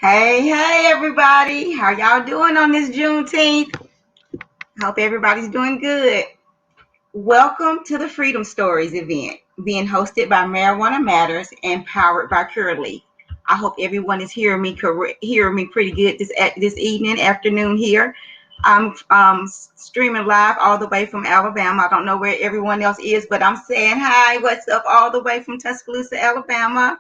Hey, everybody. How y'all doing on this Juneteenth? Hope everybody's doing good. Welcome to the Freedom Stories event, being hosted by Marijuana Matters and powered by Curly. I hope everyone is hearing me pretty good this evening, afternoon here. I'm streaming live all the way from Alabama. I don't know where everyone else is, but I'm saying hi, what's up, all the way from Tuscaloosa, Alabama.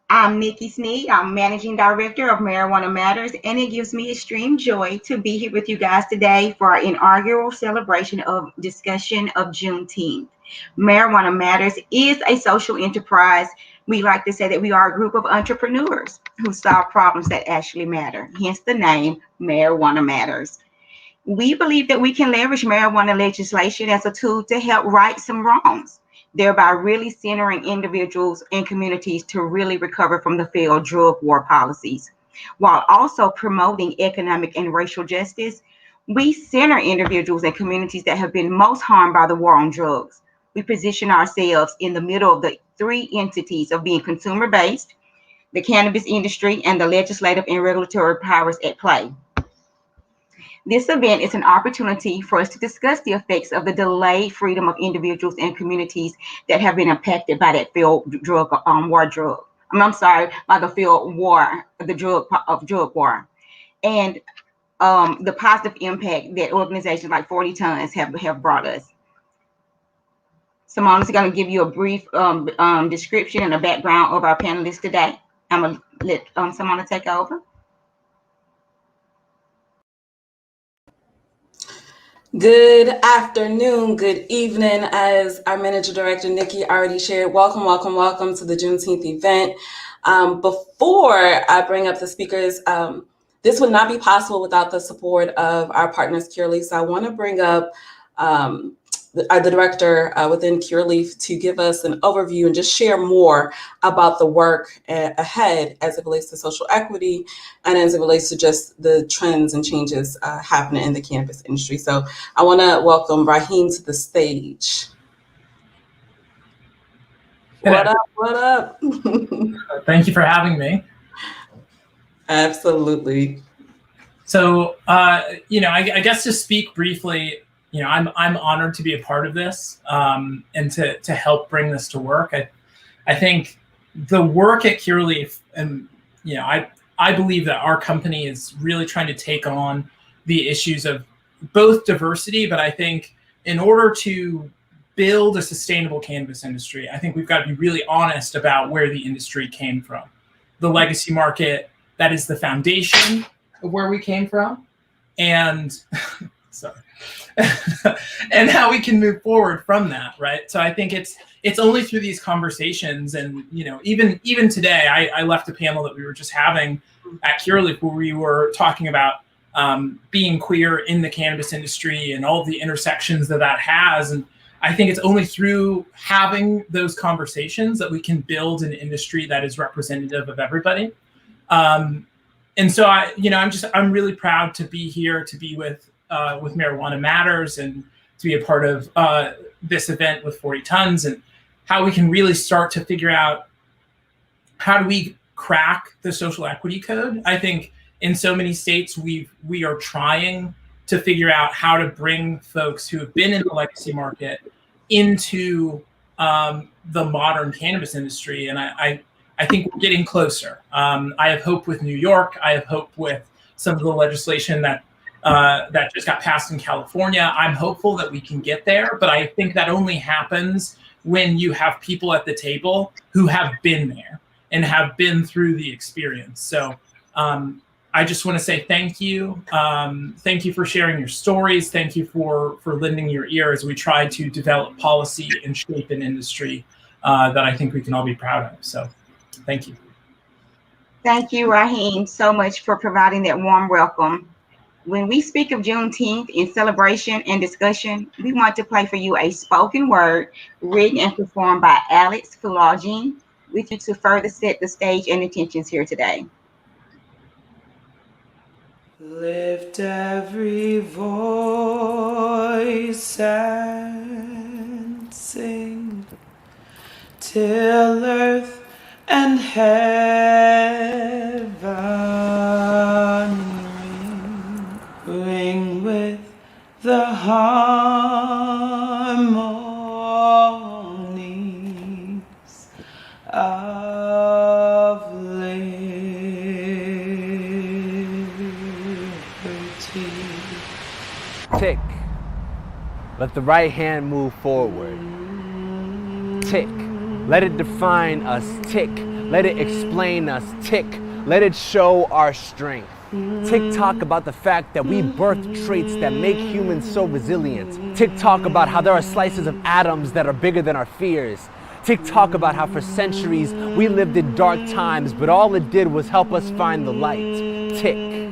I'm Nikki Sneed. I'm Managing Director of Marijuana Matters, and it gives me extreme joy to be here with you guys today for our inaugural celebration of discussion of Juneteenth. Marijuana Matters is a social enterprise. We like to say that we are a group of entrepreneurs who solve problems that actually matter, hence the name Marijuana Matters. We believe that we can leverage marijuana legislation as a tool to help right some wrongs, thereby really centering individuals and communities to really recover from the failed drug war policies. While also promoting economic and racial justice, we center individuals and communities that have been most harmed by the war on drugs. We position ourselves in the middle of the three entities of being consumer based, the cannabis industry, and the legislative and regulatory powers at play. This event is an opportunity for us to discuss the effects of the delayed freedom of individuals and communities that have been impacted by that failed drug war drug. I'm sorry, by the failed war, the drug war, and the positive impact that organizations like 40 Tons have brought us. Simone is going to give you a brief description and a background of our panelists today. I'm going to let Simone take over. Good afternoon, good evening. As our Manager Director, Nikki, already shared, welcome to the Juneteenth event. Before I bring up the speakers, this would not be possible without the support of our partners, Cureleaf. So I want to bring up the director within Cureleaf to give us an overview and just share more about the work ahead as it relates to social equity and as it relates to just the trends and changes happening in the cannabis industry. So I want to welcome Raheem to the stage. What up? Thank you for having me. Absolutely. So, I guess to speak briefly, I'm honored to be a part of this and to help bring this to work. I think the work at Cureleaf, and I believe that our company is really trying to take on the issues of both diversity, but I think in order to build a sustainable cannabis industry, I think we've got to be really honest about where the industry came from. The legacy market, that is the foundation of where we came from, and sorry. And how we can move forward from that, right? So I think it's only through these conversations, and even today, I left a panel that we were just having at Cureleaf where we were talking about being queer in the cannabis industry and all the intersections that has, and I think it's only through having those conversations that we can build an industry that is representative of everybody. And so I'm really proud to be here, to be with Marijuana Matters and to be a part of this event with 40 Tons, and how we can really start to figure out how do we crack the social equity code. I think in so many states we are trying to figure out how to bring folks who have been in the legacy market into the modern cannabis industry, and I think we're getting closer. I have hope with New York. I have hope with some of the legislation that just got passed in California. I'm hopeful that we can get there, but I think that only happens when you have people at the table who have been there and have been through the experience. So I just want to say thank you. Thank you for sharing your stories. Thank you for lending your ear as we try to develop policy and shape an industry that I think we can all be proud of. So thank you. Thank you, Raheem, so much for providing that warm welcome. When we speak of Juneteenth in celebration and discussion, we want to play for you a spoken word written and performed by Alex Fulogine with you to further set the stage and intentions here today. Lift every voice and sing till earth and heaven ring with the harmonies of liberty. Tick. Let the right hand move forward. Tick. Let it define us. Tick. Let it explain us. Tick. Let it show our strength. Tick talk about the fact that we birthed traits that make humans so resilient. Tick talk about how there are slices of atoms that are bigger than our fears. Tick talk about how for centuries we lived in dark times, but all it did was help us find the light. Tick.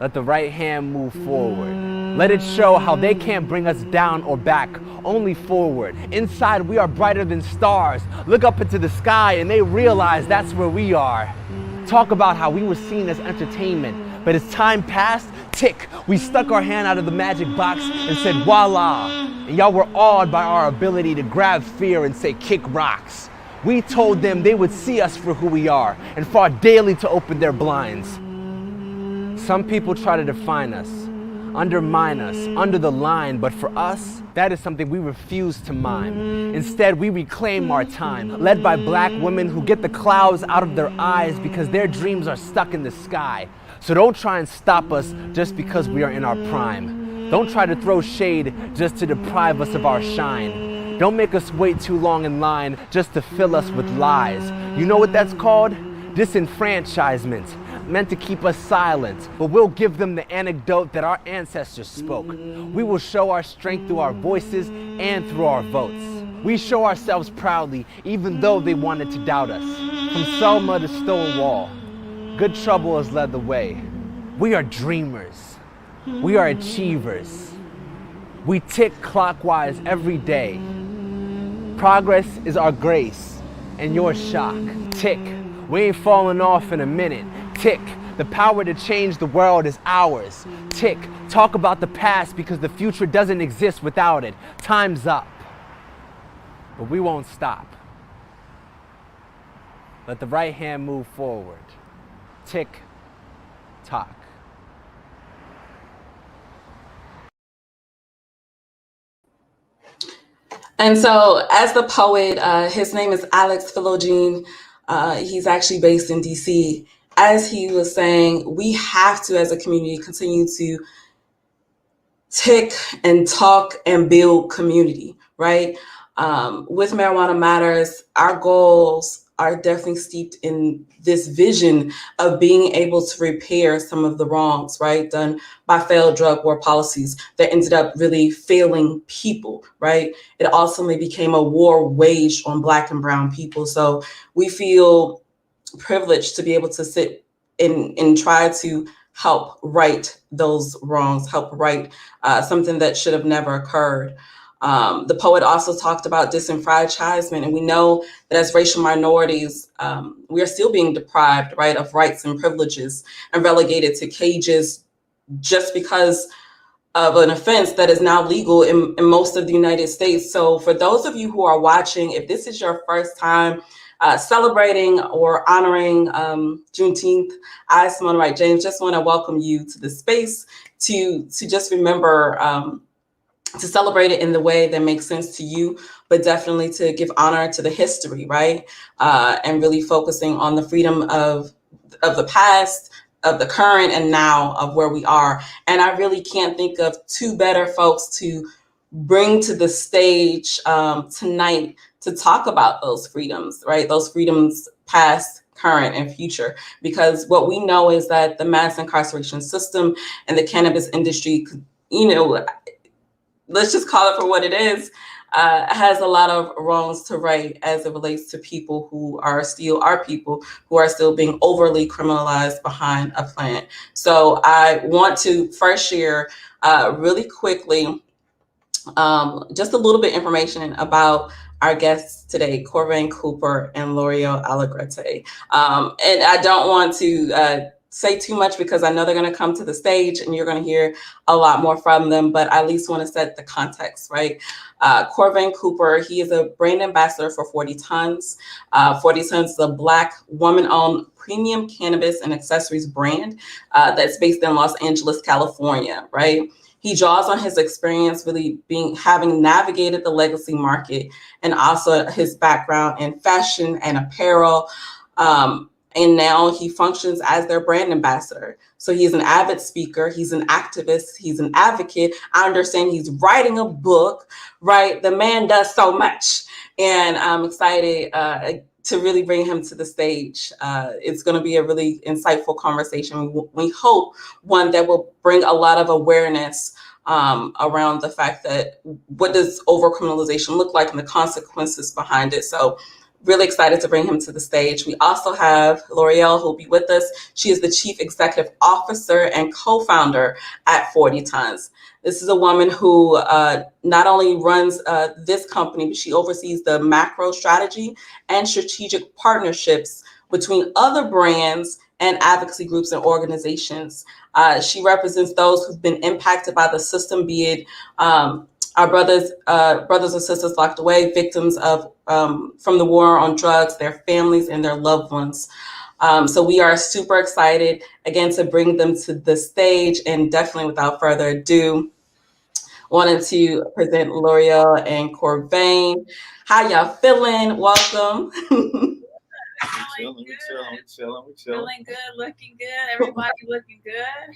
Let the right hand move forward. Let it show how they can't bring us down or back, only forward. Inside, we are brighter than stars. Look up into the sky and they realize that's where we are. Talk about how we were seen as entertainment, but as time passed, tick, we stuck our hand out of the magic box and said, voila. And y'all were awed by our ability to grab fear and say, kick rocks. We told them they would see us for who we are and fought daily to open their blinds. Some people try to define us, undermine us, under the line, but for us, that is something we refuse to mime. Instead, we reclaim our time, led by black women who get the clouds out of their eyes because their dreams are stuck in the sky. So don't try and stop us just because we are in our prime. Don't try to throw shade just to deprive us of our shine. Don't make us wait too long in line just to fill us with lies. You know what that's called? Disenfranchisement. Meant to keep us silent, but we'll give them the anecdote that our ancestors spoke. We will show our strength through our voices and through our votes. We show ourselves proudly, even though they wanted to doubt us. From Selma to Stonewall, good trouble has led the way. We are dreamers. We are achievers. We tick clockwise every day. Progress is our grace and your shock. Tick, we ain't falling off in a minute. Tick, the power to change the world is ours. Tick, talk about the past because the future doesn't exist without it. Time's up. But we won't stop. Let the right hand move forward. Tick, tock. And so as the poet, his name is Alex Philogene. He's actually based in DC. As he was saying, we have to, as a community, continue to tick and talk and build community, right? With Marijuana Matters, our goals are definitely steeped in this vision of being able to repair some of the wrongs, right, done by failed drug war policies that ended up really failing people, right? It ultimately became a war waged on Black and Brown people. So we feel privileged to be able to sit and try to help right those wrongs, help right something that should have never occurred. The poet also talked about disenfranchisement, and we know that as racial minorities, we are still being deprived, right, of rights and privileges and relegated to cages just because of an offense that is now legal in most of the United States. So for those of you who are watching, if this is your first time celebrating or honoring Juneteenth, I, Simone Wright James, just want to welcome you to the space to just remember to celebrate it in the way that makes sense to you, but definitely to give honor to the history, right? And really focusing on the freedom of the past, of the current, and now of where we are. And I really can't think of two better folks to bring to the stage tonight to talk about those freedoms, right? Those freedoms past, current, and future. Because what we know is that the mass incarceration system and the cannabis industry, you know, let's just call it for what it is, has a lot of wrongs to right as it relates to people who are still our people, who are still being overly criminalized behind a plant. So I want to first share really quickly just a little bit information about our guests today, Corvain Cooper and Loriel Alegrete. And I don't want to say too much because I know they're going to come to the stage and you're going to hear a lot more from them, but I at least want to set the context, right? Corvain Cooper, he is a brand ambassador for 40 Tons. 40 Tons is a Black woman-owned premium cannabis and accessories brand that's based in Los Angeles, California, right? He draws on his experience really having navigated the legacy market and also his background in fashion and apparel. And now he functions as their brand ambassador. So he's an avid speaker, he's an activist, he's an advocate. I understand he's writing a book, right? The man does so much. And I'm excited to really bring him to the stage. It's going to be a really insightful conversation. We hope one that will bring a lot of awareness around the fact that what does overcriminalization look like and the consequences behind it. So really excited to bring him to the stage. We also have Loriel, who will be with us. She is the Chief Executive Officer and co-founder at 40 Tons. This is a woman who not only runs this company, but she oversees the macro strategy and strategic partnerships between other brands and advocacy groups and organizations. She represents those who've been impacted by the system, be it our brothers and sisters locked away, victims of from the war on drugs, their families and their loved ones. So we are super excited again to bring them to the stage, and definitely without further ado, wanted to present Loriel and Corvain. How y'all feeling? Welcome. We chilling. Feeling good, looking good. Everybody looking good.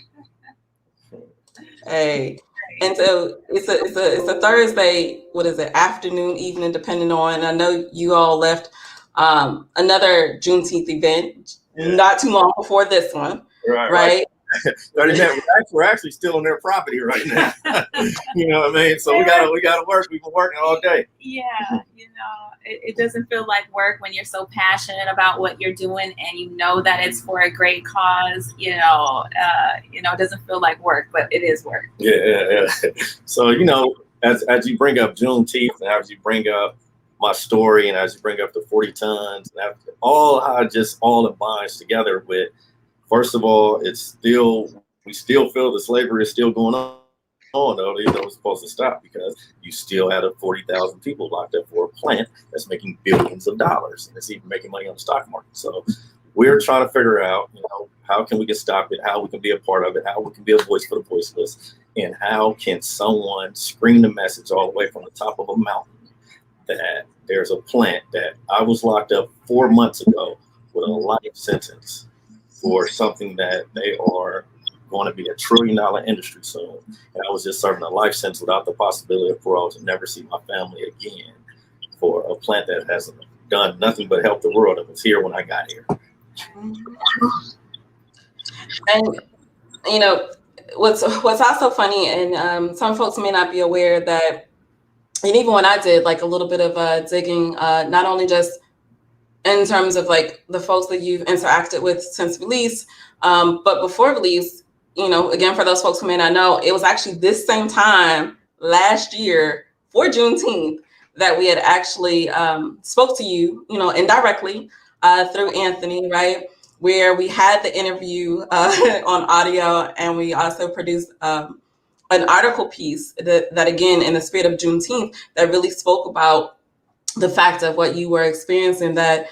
Hey, and so it's a Thursday. What is it? Afternoon, evening, depending on. I know you all left another Juneteenth event not too long before this one, right? We're actually still on their property right now. You know what I mean? So we gotta work. We've been working all day. Yeah, it doesn't feel like work when you're so passionate about what you're doing and you know that it's for a great cause. It doesn't feel like work, but it is work. Yeah. So as you bring up Juneteenth, and as you bring up my story, and as you bring up the 40 Tons, and how it binds together with. First of all, we still feel the slavery is still going on, though, even though it's supposed to stop, because you still had 40,000 people locked up for a plant that's making billions of dollars, and it's even making money on the stock market. So we're trying to figure out, how can we get stop it, how we can be a part of it, how we can be a voice for the voiceless, and how can someone scream the message all the way from the top of a mountain that there's a plant that I was locked up 4 months ago with a life sentence for something that they are going to be $1 trillion industry soon. And I was just serving a life sentence without the possibility of parole to never see my family again for a plant that hasn't done nothing but help the world. It was here when I got here. And, what's also funny, and some folks may not be aware that, and even when I did like a little bit of digging, not only just in terms of like the folks that you've interacted with since release, but before release, again, for those folks who may not know, it was actually this same time last year for Juneteenth that we had actually spoke to you, indirectly through Anthony, right? Where we had the interview on audio, and we also produced an article piece that again, in the spirit of Juneteenth, that really spoke about the fact of what you were experiencing, that,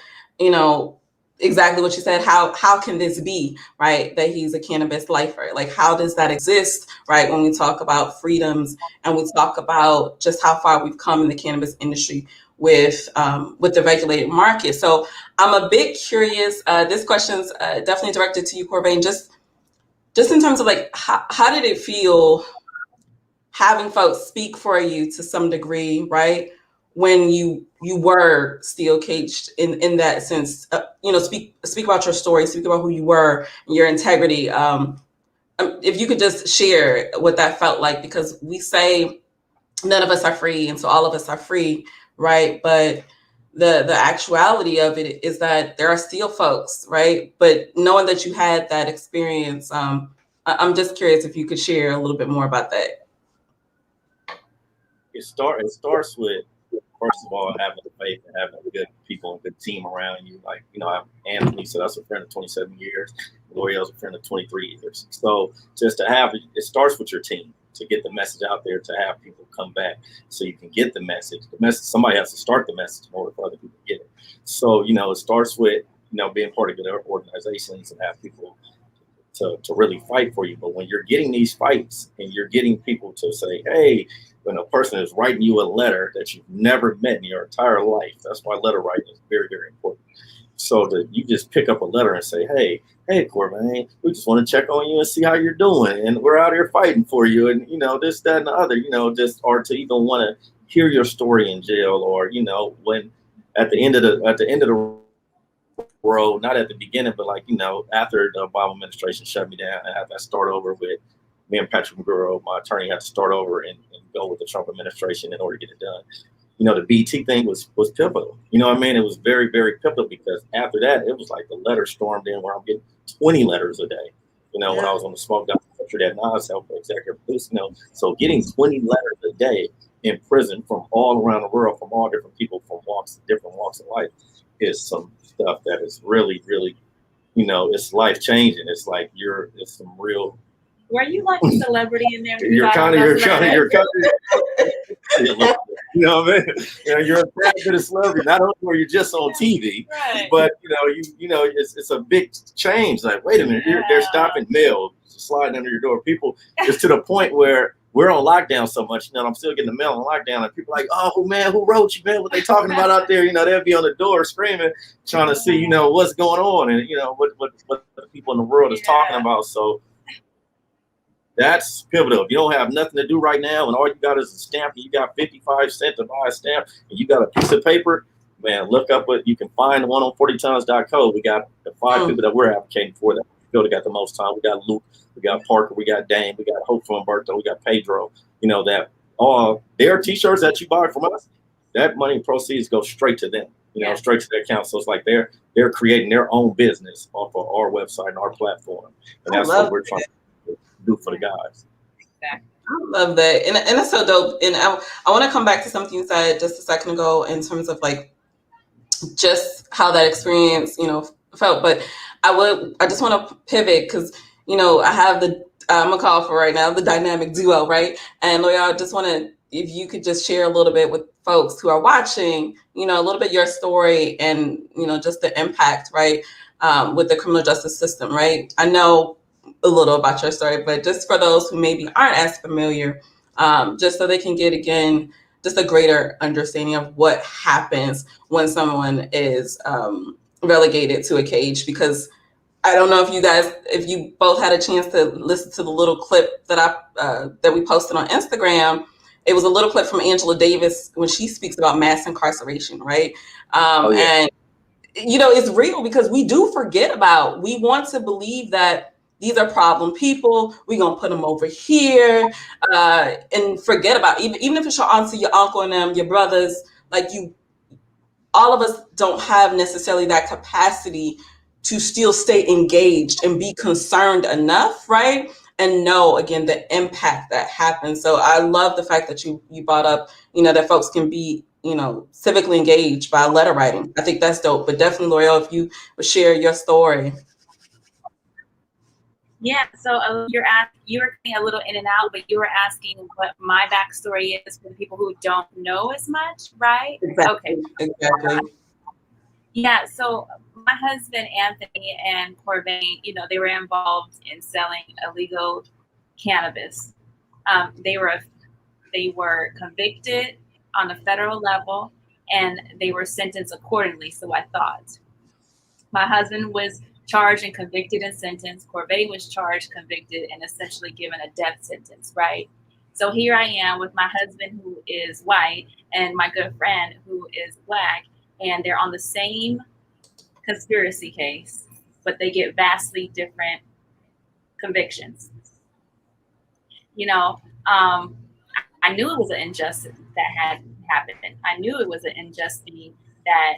exactly what you said, how can this be, right, that he's a cannabis lifer? Like, how does that exist, right, when we talk about freedoms and we talk about just how far we've come in the cannabis industry with the regulated market. So I'm a bit curious, this question's definitely directed to you, Corvain, just in terms of like, how did it feel having folks speak for you to some degree, right, when you were still caged in that sense? Speak about your story, speak about who you were, your integrity. If you could just share what that felt like, because we say none of us are free, and so all of us are free, right? But the actuality of it is that there are still folks, right? But knowing that you had that experience, I'm just curious if you could share a little bit more about that. It starts with, first of all, having faith and having good people and good team around you. Like, Anthony said, that's a friend of 27 years. Loriel's a friend of 23 years. So just to have it starts with your team to get the message out there, to have people come back so you can get the message. The message, somebody has to start the message in order for other people to get it. So, it starts with, being part of good organizations and have people to really fight for you. But when you're getting these fights and you're getting people to say, hey, when a person is writing you a letter that you've never met in your entire life, that's why letter writing is very, very important. So that you just pick up a letter and say, hey, Corvain, we just want to check on you and see how you're doing. And we're out here fighting for you. And, this, that, and the other, or to even want to hear your story in jail, or, when at the end of the road, not at the beginning, but after the Obama administration shut me down, I had to start over with me and Patrick McGurrow, my attorney, had to start over and go with the Trump administration in order to get it done. The BT thing was pivotal. It was very, very pivotal, because after that, it was like the letter stormed in where I'm getting 20 letters a day. When I was on the smoke documentary that Nas helped executive produce, so getting 20 letters a day in prison from all around the world, from all different people, from different walks of life, is some stuff that is really, really, it's life changing. It's like it's some real. Were you like a celebrity in there? You're kind of, you know what I mean? You're a bit of celebrity. Not only were you just on TV, right, but it's a big change. Like, wait a minute, they're stopping mail sliding under your door. People, it's to the point where we're on lockdown so much. I'm still getting the mail on lockdown, and people are like, oh man, who wrote you, man? What they talking about out there? They'll be on the door screaming, trying to see, what's going on, and what the people in the world is talking about. So that's pivotal. If you don't have nothing to do right now and all you got is a stamp, and you got 55 cents to buy a stamp, and you got a piece of paper, man, look up what you can find. The one on 40tons.co. We got the 5 people that we're advocating for that got the most time. We got Luke, we got Parker, we got Dane, we got Hope from Umberto, we got Pedro. That all their t-shirts that you buy from us, that money proceeds go straight to them. Straight to their account. So it's like they're creating their own business off of our website and our platform, and that's what we're trying to do for the guys. Exactly. I love that, and that's so dope. And I want to come back to something you said just a second ago in terms of like just how that experience, felt. But I just want to pivot because I have I'm gonna call for right now the dynamic duo, right? And Loriel, I just want to, if you could just share a little bit with folks who are watching, a little bit your story and just the impact, right, with the criminal justice system, right? I know a little about your story, but just for those who maybe aren't as familiar, just so they can get, again, just a greater understanding of what happens when someone is relegated to a cage. Because I don't know if you both had a chance to listen to the little clip that we posted on Instagram. It was a little clip from Angela Davis when she speaks about mass incarceration, right? And it's real, because we do forget about. We want to believe that these are problem people. We're gonna put them over here and forget about even if it's your auntie, your uncle, and them, your brothers. Like all of us don't have necessarily that capacity to still stay engaged and be concerned enough, right? And know, again, the impact that happens. So I love the fact that you brought up, that folks can be, civically engaged by letter writing. I think that's dope. But definitely, Loriel, if you would share your story. Yeah, so you were getting a little in and out, but you were asking what my backstory is for the people who don't know as much, right? Exactly. Okay. Exactly. Yeah, so my husband, Anthony, and Corvain, they were involved in selling illegal cannabis. They were convicted on a federal level, and they were sentenced accordingly, so I thought. My husband was charged and convicted and sentenced. Corvain was charged, convicted, and essentially given a death sentence, right? So here I am with my husband, who is white, and my good friend, who is Black, and they're on the same conspiracy case, but they get vastly different convictions. I knew it was an injustice that had happened. I knew it was an injustice that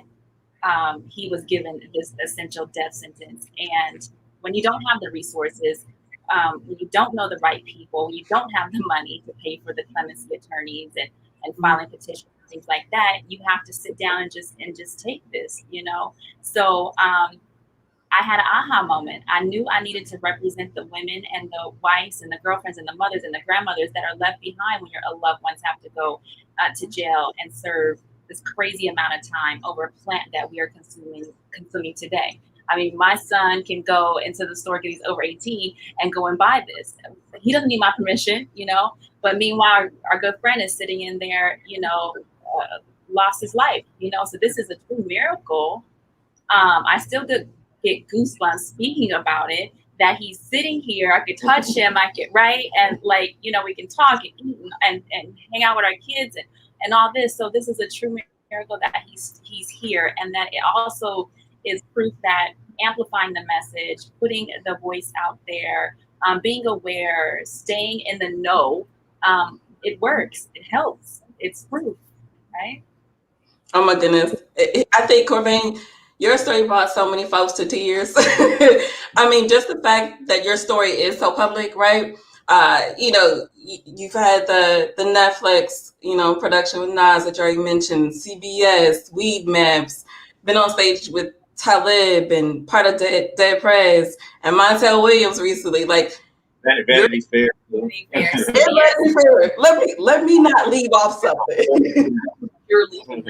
he was given this essential death sentence. And when you don't have the resources, when you don't know the right people, when you don't have the money to pay for the clemency attorneys and filing petitions, things like that, you have to sit down and just take this, So I had an aha moment. I knew I needed to represent the women and the wives and the girlfriends and the mothers and the grandmothers that are left behind when your loved ones have to go to jail and serve this crazy amount of time over a plant that we are consuming today. I mean, my son can go into the store because he's over 18 and go and buy this. He doesn't need my permission, but meanwhile, our good friend is sitting in there, lost his life, so this is a true miracle. I still get goosebumps speaking about it, that he's sitting here. I could touch him, right? And we can talk and eat and hang out with our kids and all this. So this is a true miracle that he's here, and that it also is proof that amplifying the message, putting the voice out there, being aware, staying in the know, it works. It helps. It's proof, right? Oh my goodness. I think, Corvain, your story brought so many folks to tears. I mean, just the fact that your story is so public, right? You've had the Netflix, production with Nas that you already mentioned, CBS, Weed Maps, been on stage with Talib and part of Dead Prez and Montel Williams recently. Vanity Fair. Let me not leave off something. Cure leaf and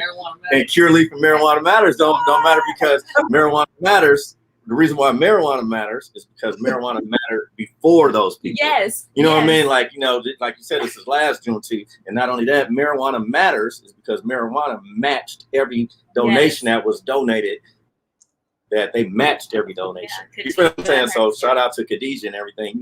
marijuana matters don't matter, because marijuana matters. The reason why marijuana matters is because marijuana mattered before those people. Yes. What I mean? Like you said, this is last Juneteenth. And not only that, marijuana matters is because marijuana matched every donation that was donated. That they matched every donation. You feel what I'm saying? So shout out to Khadijah and everything.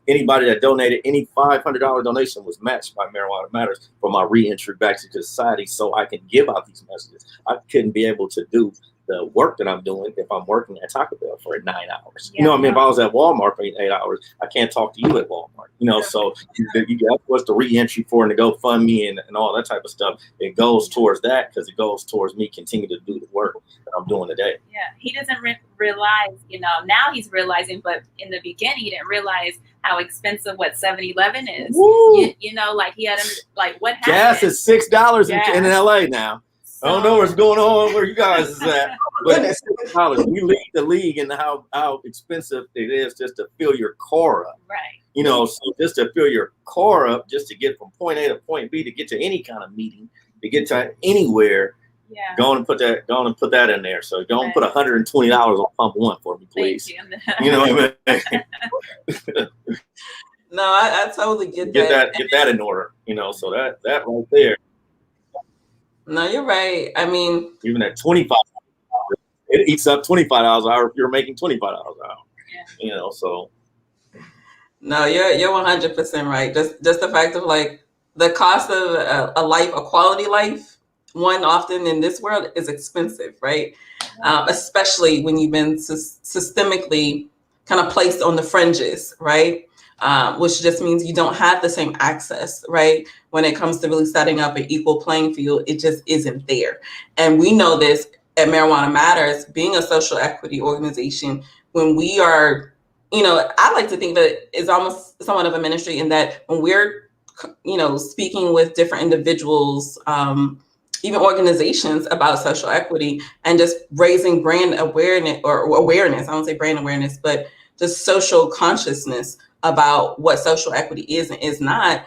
Anybody that donated any $500 donation was matched by Marijuana Matters for my reentry back to society, so I can give out these messages. I couldn't be able to do the work that I'm doing if I'm working at Taco Bell for 9 hours. If I was at Walmart for 8 hours, I can't talk to you at Walmart. So you got what's the reentry for, and the GoFundMe and all that type of stuff. It goes towards that, because it goes towards me continue to do the work that I'm doing today. Yeah, he doesn't realize, now he's realizing, but in the beginning he didn't realize how expensive 7-Eleven is. He had what happened? Gas is $6 in LA now. I don't know what's going on where you guys is at, but $6. We lead the league in how expensive it is just to fill your car up. Right. So just to fill your car up, just to get from point A to point B, to get to any kind of meeting, to get to anywhere. Yeah. Go on and put that in there. So go and put $120 on pump one for me, please. Thank you. You know what I mean? No, I totally get that. Get that in order. So that right there. No, you're right. I mean, even at $25, it eats up $25 an hour if you're making $25 an hour. So. No, you're 100% right. Just the fact of the cost of a life, a quality life, one often in this world is expensive, right? Especially when you've been systemically kind of placed on the fringes, right? Which just means you don't have the same access, right? When it comes to really setting up an equal playing field, it just isn't there. And we know this at Marijuana Matters, being a social equity organization, when we are, I like to think that it's almost somewhat of a ministry in that when we're, speaking with different individuals, even organizations about social equity and just raising brand awareness I won't say brand awareness, but just social consciousness about what social equity is and is not.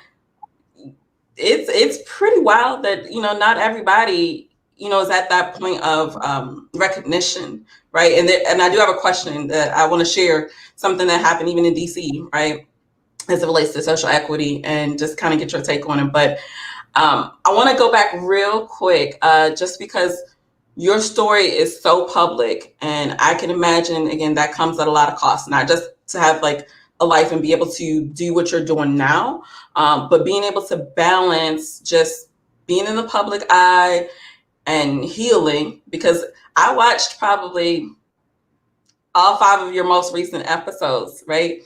It's pretty wild that, not everybody, is at that point of recognition, right? And I do have a question that I want to share, something that happened even in DC, right? As it relates to social equity, and just kind of get your take on it. But I want to go back real quick, just because your story is so public, and I can imagine, again, that comes at a lot of cost, not just to have a life and be able to do what you're doing now, but being able to balance just being in the public eye and healing, because I watched probably all 5 of your most recent episodes, right?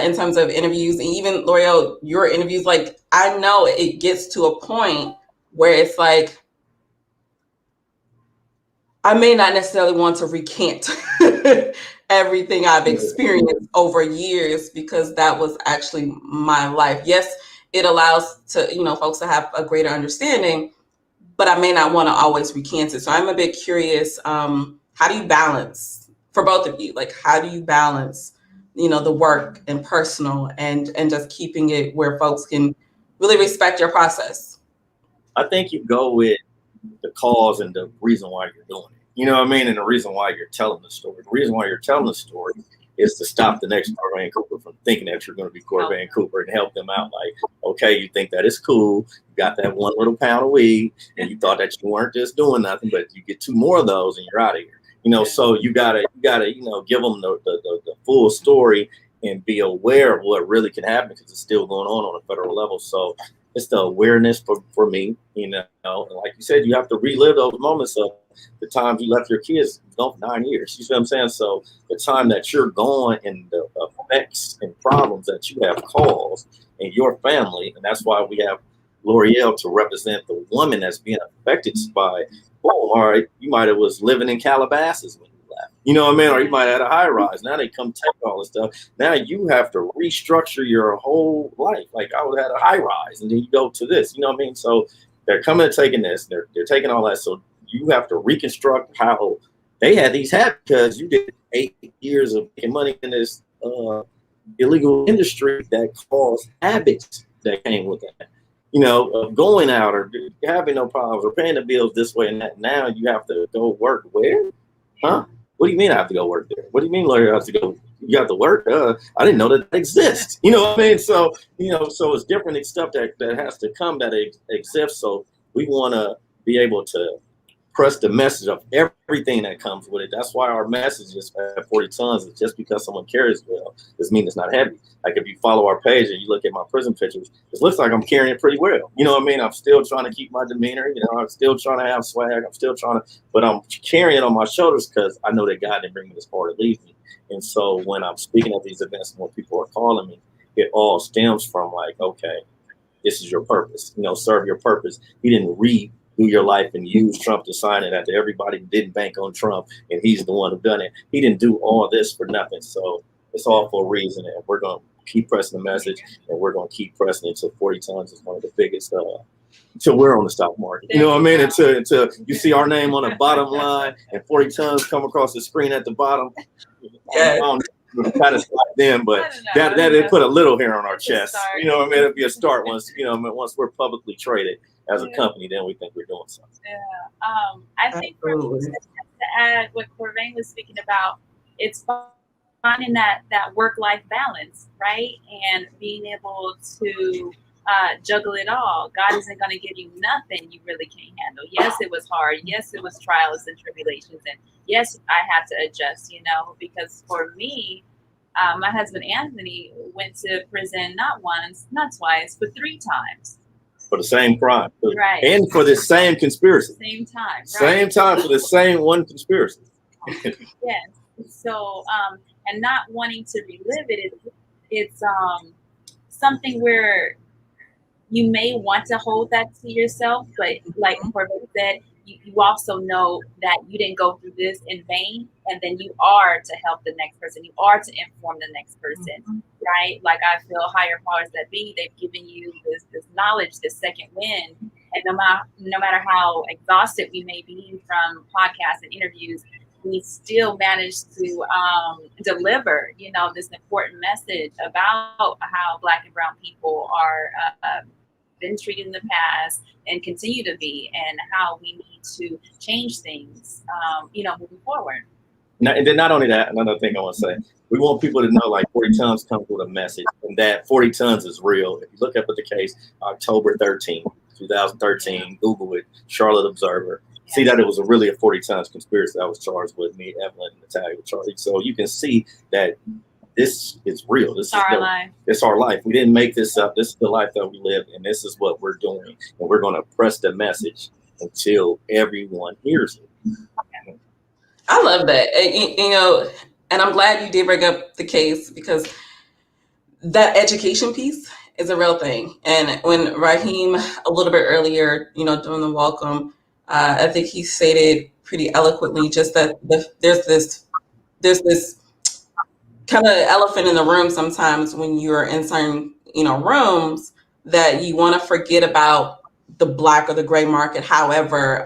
In terms of interviews, and even Loriel, your interviews, I know it gets to a point where it's I may not necessarily want to recant everything I've experienced over years, because that was actually my life. Yes, it allows folks to have a greater understanding, but I may not want to always recant it. So I'm a bit curious, how do you balance for both of you? Like, how do you balance, the work and personal and just keeping it where folks can really respect your process? I think you go with the cause and the reason why you're doing it. You know what I mean? And the reason why you're telling the story. The reason why you're telling the story is to stop the next Corvain Cooper from thinking that you're going to be Corvain Cooper and help them out. Like, okay, you think that is cool. You got that one little pound of weed and you thought that you weren't just doing nothing, but you get 2 more of those and you're out of here. So you gotta, give them the full story and be aware of what really can happen because it's still going on a federal level. So it's the awareness for me, and like you said, you have to relive those moments of the times you left your kids gone for 9 years. You see what I'm saying? So the time that you're gone and the effects and problems that you have caused in your family, and that's why we have Loriel to represent the woman that's being affected by, all right, you might have was living in Calabasas when you left. You know what I mean? Or you might have had a high rise. Now they come take all this stuff. Now you have to restructure your whole life. Like I would have had a high rise and then you go to this, you know what I mean? So they're coming and taking this, they're taking all that. So you have to reconstruct how they had these habits because you did 8 years of making money in this illegal industry that caused habits that came with that. Of going out or having no problems or paying the bills this way and that. Now you have to go work where? Huh? What do you mean I have to go work there? What do you mean lawyer has to go? You have to work? I didn't know that exists. You know what I mean? So, so it's different stuff that has to come that exists. So we want to be able to press the message of everything that comes with it. That's why our message is at 40 tons. Is just because someone carries well doesn't mean it's not heavy. Like if you follow our page and you look at my prison pictures, it looks like I'm carrying it pretty well. You know what I mean? I'm still trying to keep my demeanor. I'm still trying to have swag. I'm still trying to, but I'm carrying it on my shoulders because I know that God didn't bring me this far to leave me. And so when I'm speaking at these events and when people are calling me, it all stems from like, okay, this is your purpose. Serve your purpose. He didn't redo your life and use Trump to sign it after everybody didn't bank on Trump and he's the one who done it. He didn't do all this for nothing. So it's all for a reason. And we're going to keep pressing the message and we're going to keep pressing it until 40 tons is one of the biggest, until we're on the stock market. You know what I mean? Until you see our name on the bottom line and 40 tons come across the screen at the bottom. Yeah. Kind of slide them, but that it put a little hair on our chest. You know what I mean? It'll be a start once, once we're publicly traded as a company, then we think we're doing something. Yeah. I think to add what Corvain was speaking about, it's finding that work-life balance, right? And being able to juggle it all. God isn't going to give you nothing you really can't handle. Yes, it was hard. Yes, it was trials and tribulations. And yes, I had to adjust, because for me, my husband, Anthony, went to prison not once, not twice, but 3 times. For the same crime. Right. And for the same conspiracy. Same time. Right. Same time for the same one conspiracy. Yes. So, and not wanting to relive it, it's something where you may want to hold that to yourself, but like Corvain said, you also know that you didn't go through this in vain, and then you are to help the next person. You are to inform the next person, right? Like I feel higher powers that be, they've given you this knowledge, this second wind, and no matter how exhausted we may be from podcasts and interviews, we still manage to deliver, this important message about how Black and brown people are been treated in the past and continue to be, and how we need to change things, moving forward. And then not only that, another thing I want to say, we want people to know like 40 tons comes with a message and that 40 tons is real. If you look up at the case, October 13, 2013, Google it, Charlotte Observer. Yeah. See that it was really a 40 tons conspiracy that was charged with me, Evelyn, and Natalia, Charlie. So you can see that this is real. This is our life. It's our life. We didn't make this up. This is the life that we live, and this is what we're doing. And we're going to press the message until everyone hears it. I love that. And I'm glad you did bring up the case, because that education piece is a real thing. And when Raheem, a little bit earlier, during the welcome, I think he stated pretty eloquently just that there's this kind of elephant in the room sometimes when you're in certain, rooms, that you want to forget about the Black or the gray market, however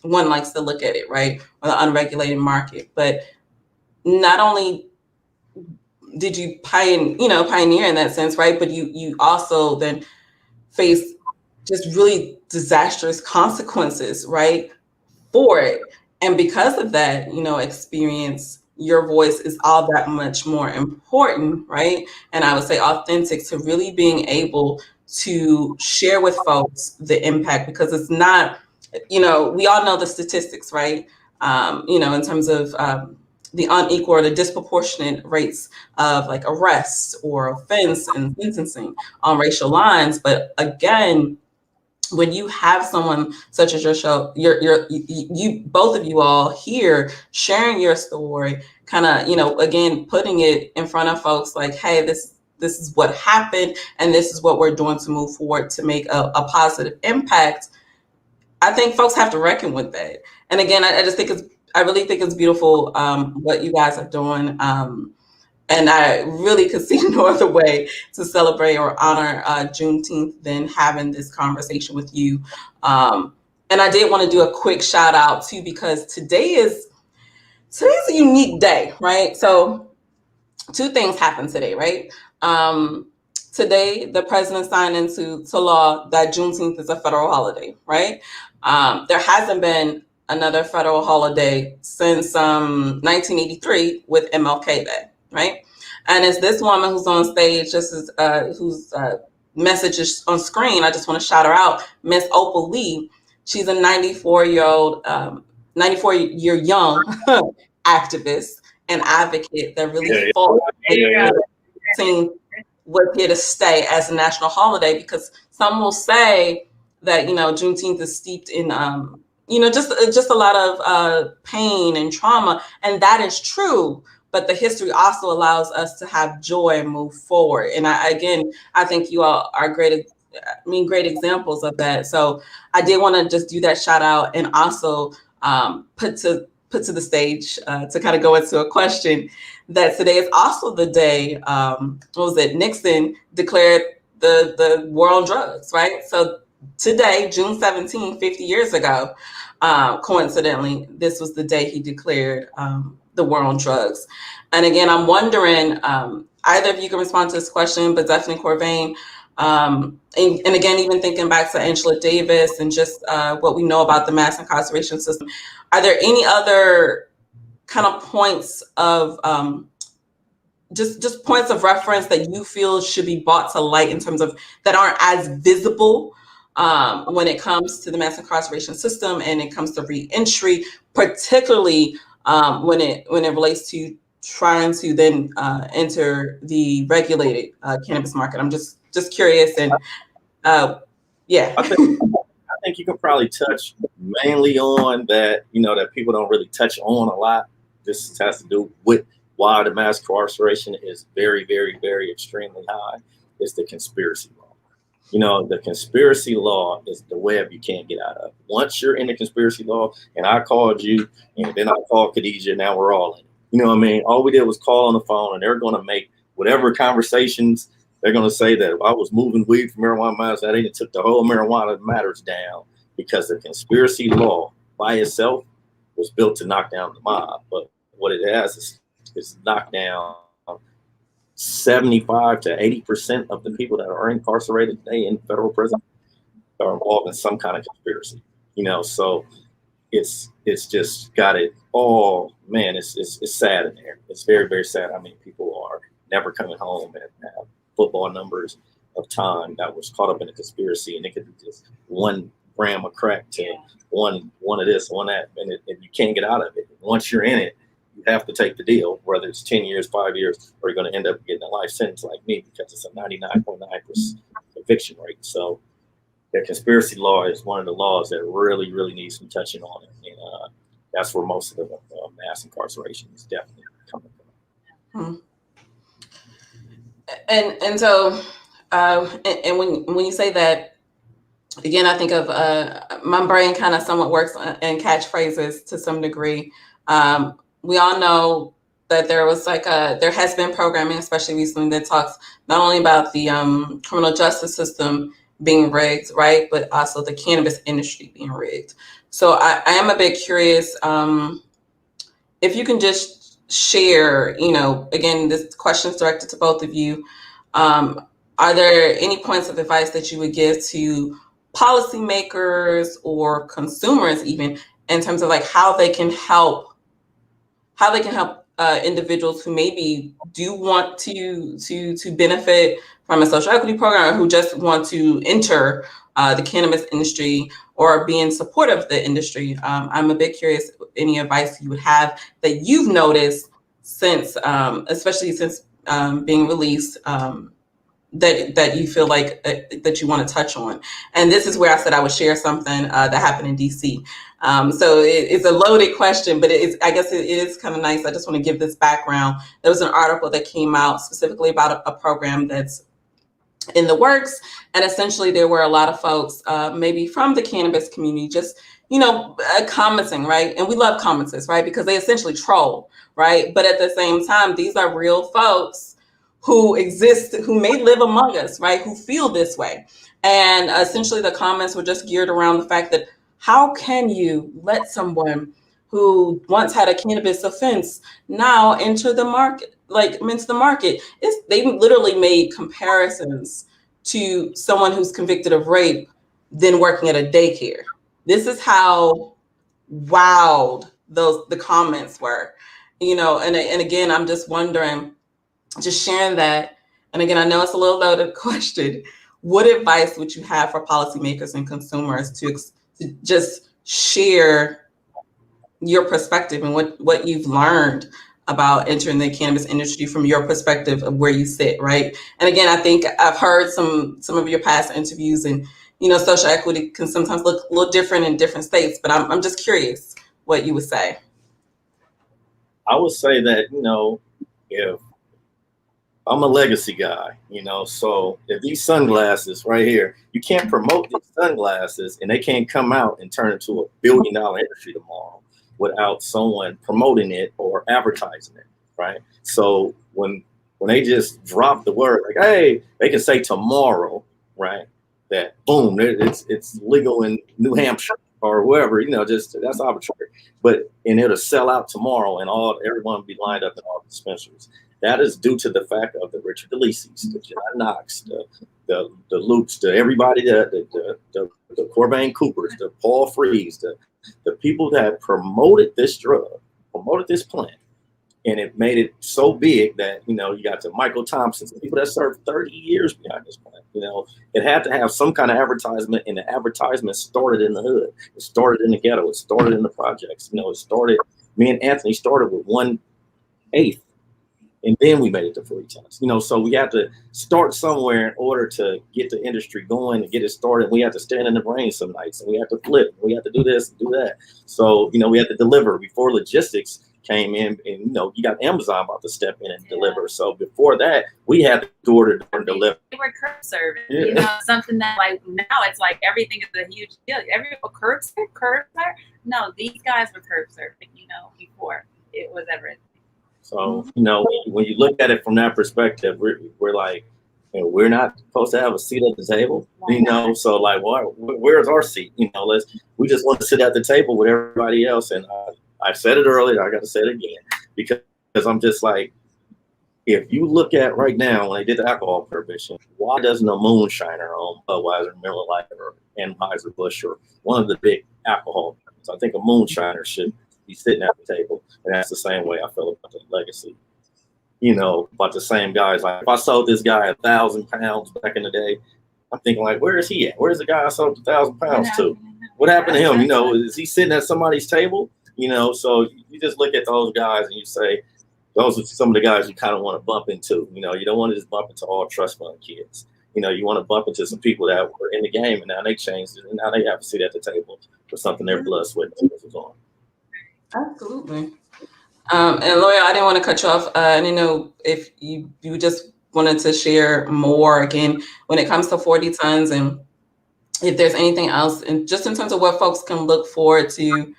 one likes to look at it, right? Or the unregulated market. But not only did you pioneer in that sense, right? But you also then face just really disastrous consequences, right, for it. And because of that, experience, your voice is all that much more important, right? And I would say authentic to really being able to share with folks the impact, because it's not, we all know the statistics, right? In terms of the unequal or the disproportionate rates of like arrests or offense and sentencing on racial lines. But again, when you have someone such as you both of you all here sharing your story, kind of, again, putting it in front of folks like, hey, this is what happened, and this is what we're doing to move forward to make a positive impact. I think folks have to reckon with that. And again, I really think it's beautiful what you guys are doing. And I really could see no other way to celebrate or honor Juneteenth than having this conversation with you. And I did want to do a quick shout out too, because today's a unique day, right? So 2 things happened today, right? Today, the president signed into law that Juneteenth is a federal holiday, right? There hasn't been another federal holiday since 1983 with MLK Day, right? And it's this woman who's on stage, whose message is on screen. I just want to shout her out, Miss Opal Lee. She's a 94-year-old, 94-year young activist and advocate that really fought was here to stay as a national holiday, because some will say that Juneteenth is steeped in just a lot of pain and trauma, and that is true. But the history also allows us to have joy and move forward. And I think you all are great examples of that. So I did want to just do that shout out, and also put to the stage to kind of go into a question that today is also the day, Nixon declared the war on drugs, right? So today, June 17, 50 years ago, coincidentally, this was the day he declared the war on drugs. And again, I'm wondering, either of you can respond to this question, but definitely Corvain. And again, even thinking back to Angela Davis and just what we know about the mass incarceration system, are there any other kind of points of just points of reference that you feel should be brought to light in terms of that aren't as visible when it comes to the mass incarceration system and it comes to re-entry, particularly when it relates to trying to then enter the regulated cannabis market? I'm just curious, and yeah. I think you can probably touch mainly on that, that people don't really touch on a lot. This has to do with why the mass incarceration is very, very, very extremely high. It's the conspiracy law. The conspiracy law is the web you can't get out of. Once you're in the conspiracy law, and I called you, and then I called Khadijah, now we're all in it. You know what I mean? All we did was call on the phone, and they're going to make whatever conversations. They're going to say that I was moving weed from marijuana matters. That they took the whole marijuana matters down, because the conspiracy law by itself was built to knock down the mob. But what it has is knocked down 75 to 80% of the people that are incarcerated today in federal prison are involved in some kind of conspiracy. So it's just got it all. Man, it's sad in there. It's very, very sad. I mean, people are never coming home and have football numbers of time that was caught up in a conspiracy, and it could be just 1 gram of crack to one of this, one that, and you can't get out of it. Once you're in it, you have to take the deal, whether it's 10 years, 5 years, or you're going to end up getting a life sentence like me, because it's a 99.9% conviction rate. So the conspiracy law is one of the laws that really, really needs some touching on it. And that's where most of the mass incarceration is definitely coming from. And so, and when you say that, again, I think of my brain kind of somewhat works in catchphrases to some degree. We all know that there has been programming, especially recently, that talks not only about the criminal justice system being rigged, right, but also the cannabis industry being rigged. So I am a bit curious if you can just share, again, this question is directed to both of you. Are there any points of advice that you would give to policymakers or consumers, even in terms of like how they can help individuals who maybe do want to benefit from a social equity program, or who just want to enter the cannabis industry or be in support of the industry? I'm a bit curious any advice you would have that you've noticed since, especially since being released, that you feel like that you want to touch on. And this is where I said I would share something that happened in DC. So it's a loaded question, but I guess it is kind of nice. I just want to give this background. There was an article that came out specifically about a program that's in the works, and essentially there were a lot of folks maybe from the cannabis community just commenting, right? And we love commenters, right? Because they essentially troll, right? But at the same time, these are real folks who exist, who may live among us, right? Who feel this way. And essentially the comments were just geared around the fact that how can you let someone who once had a cannabis offense now enter the market, They literally made comparisons to someone who's convicted of rape then working at a daycare. This is how wild the comments were, and again, I'm just wondering, just sharing that. And again, I know it's a little loaded question. What advice would you have for policymakers and consumers to just share your perspective and what you've learned about entering the cannabis industry from your perspective of where you sit, right? And again, I think I've heard some of your past interviews, and social equity can sometimes look a little different in different states, but I'm just curious what you would say. I would say that, if I'm a legacy guy, so if these sunglasses right here, you can't promote these sunglasses and they can't come out and turn into $1 billion industry tomorrow without someone promoting it or advertising it, right? So when they just drop the word, like, hey, they can say tomorrow, right, that boom, it's legal in New Hampshire or wherever, just that's arbitrary. And it'll sell out tomorrow, and everyone will be lined up in all the dispensaries. That is due to the fact of the Richard DeLisi's, the John Knox, the Lukes, everybody, the Corvain Coopers, the Paul Frees, the people that promoted this drug, promoted this plant, and it made it so big that you got the Michael Thompsons, the people that served 30 years behind this plant. It had to have some kind of advertisement, and the advertisement started in the hood. It started in the ghetto. It started in the projects. It started. Me and Anthony started with 1/8. And then we made it to 40 tons. So we have to start somewhere in order to get the industry going and get it started. We have to stand in the rain some nights, and we have to flip. And we have to do this and do that. So, we have to deliver before logistics came in, and, you got Amazon about to step in and deliver. So before that, we had to order and deliver. They were curb serving, something that like now it's like everything is a huge deal. Curb serve. No, these guys were curb serving, before it was ever. So, when you look at it from that perspective, we're like, we're not supposed to have a seat at the table, so like, where's our seat? We just want to sit at the table with everybody else. And I said it earlier, I got to say it again, because I'm just like, if you look at right now, when they did the alcohol prohibition, why doesn't a moonshiner on Budweiser, Miller Lite, or Anheuser-Busch, or one of the big alcohol brands? I think a moonshiner should be sitting at the table. And that's the same way I feel about the legacy. About the same guys. Like, if I sold this guy 1,000 pounds back in the day, I'm thinking like, where is he at? Where's the guy I sold 1,000 pounds to? What happened to him? Is he sitting at somebody's table? So you just look at those guys and you say, those are some of the guys you kind of want to bump into. You don't want to just bump into all trust fund kids. You want to bump into some people that were in the game and now they changed it and now they have a seat at the table for something their blood, sweat, and tears was on. Absolutely. And Loriel, I didn't want to cut you off. I didn't know if you just wanted to share more again when it comes to 40 tons, and if there's anything else, and just in terms of what folks can look forward to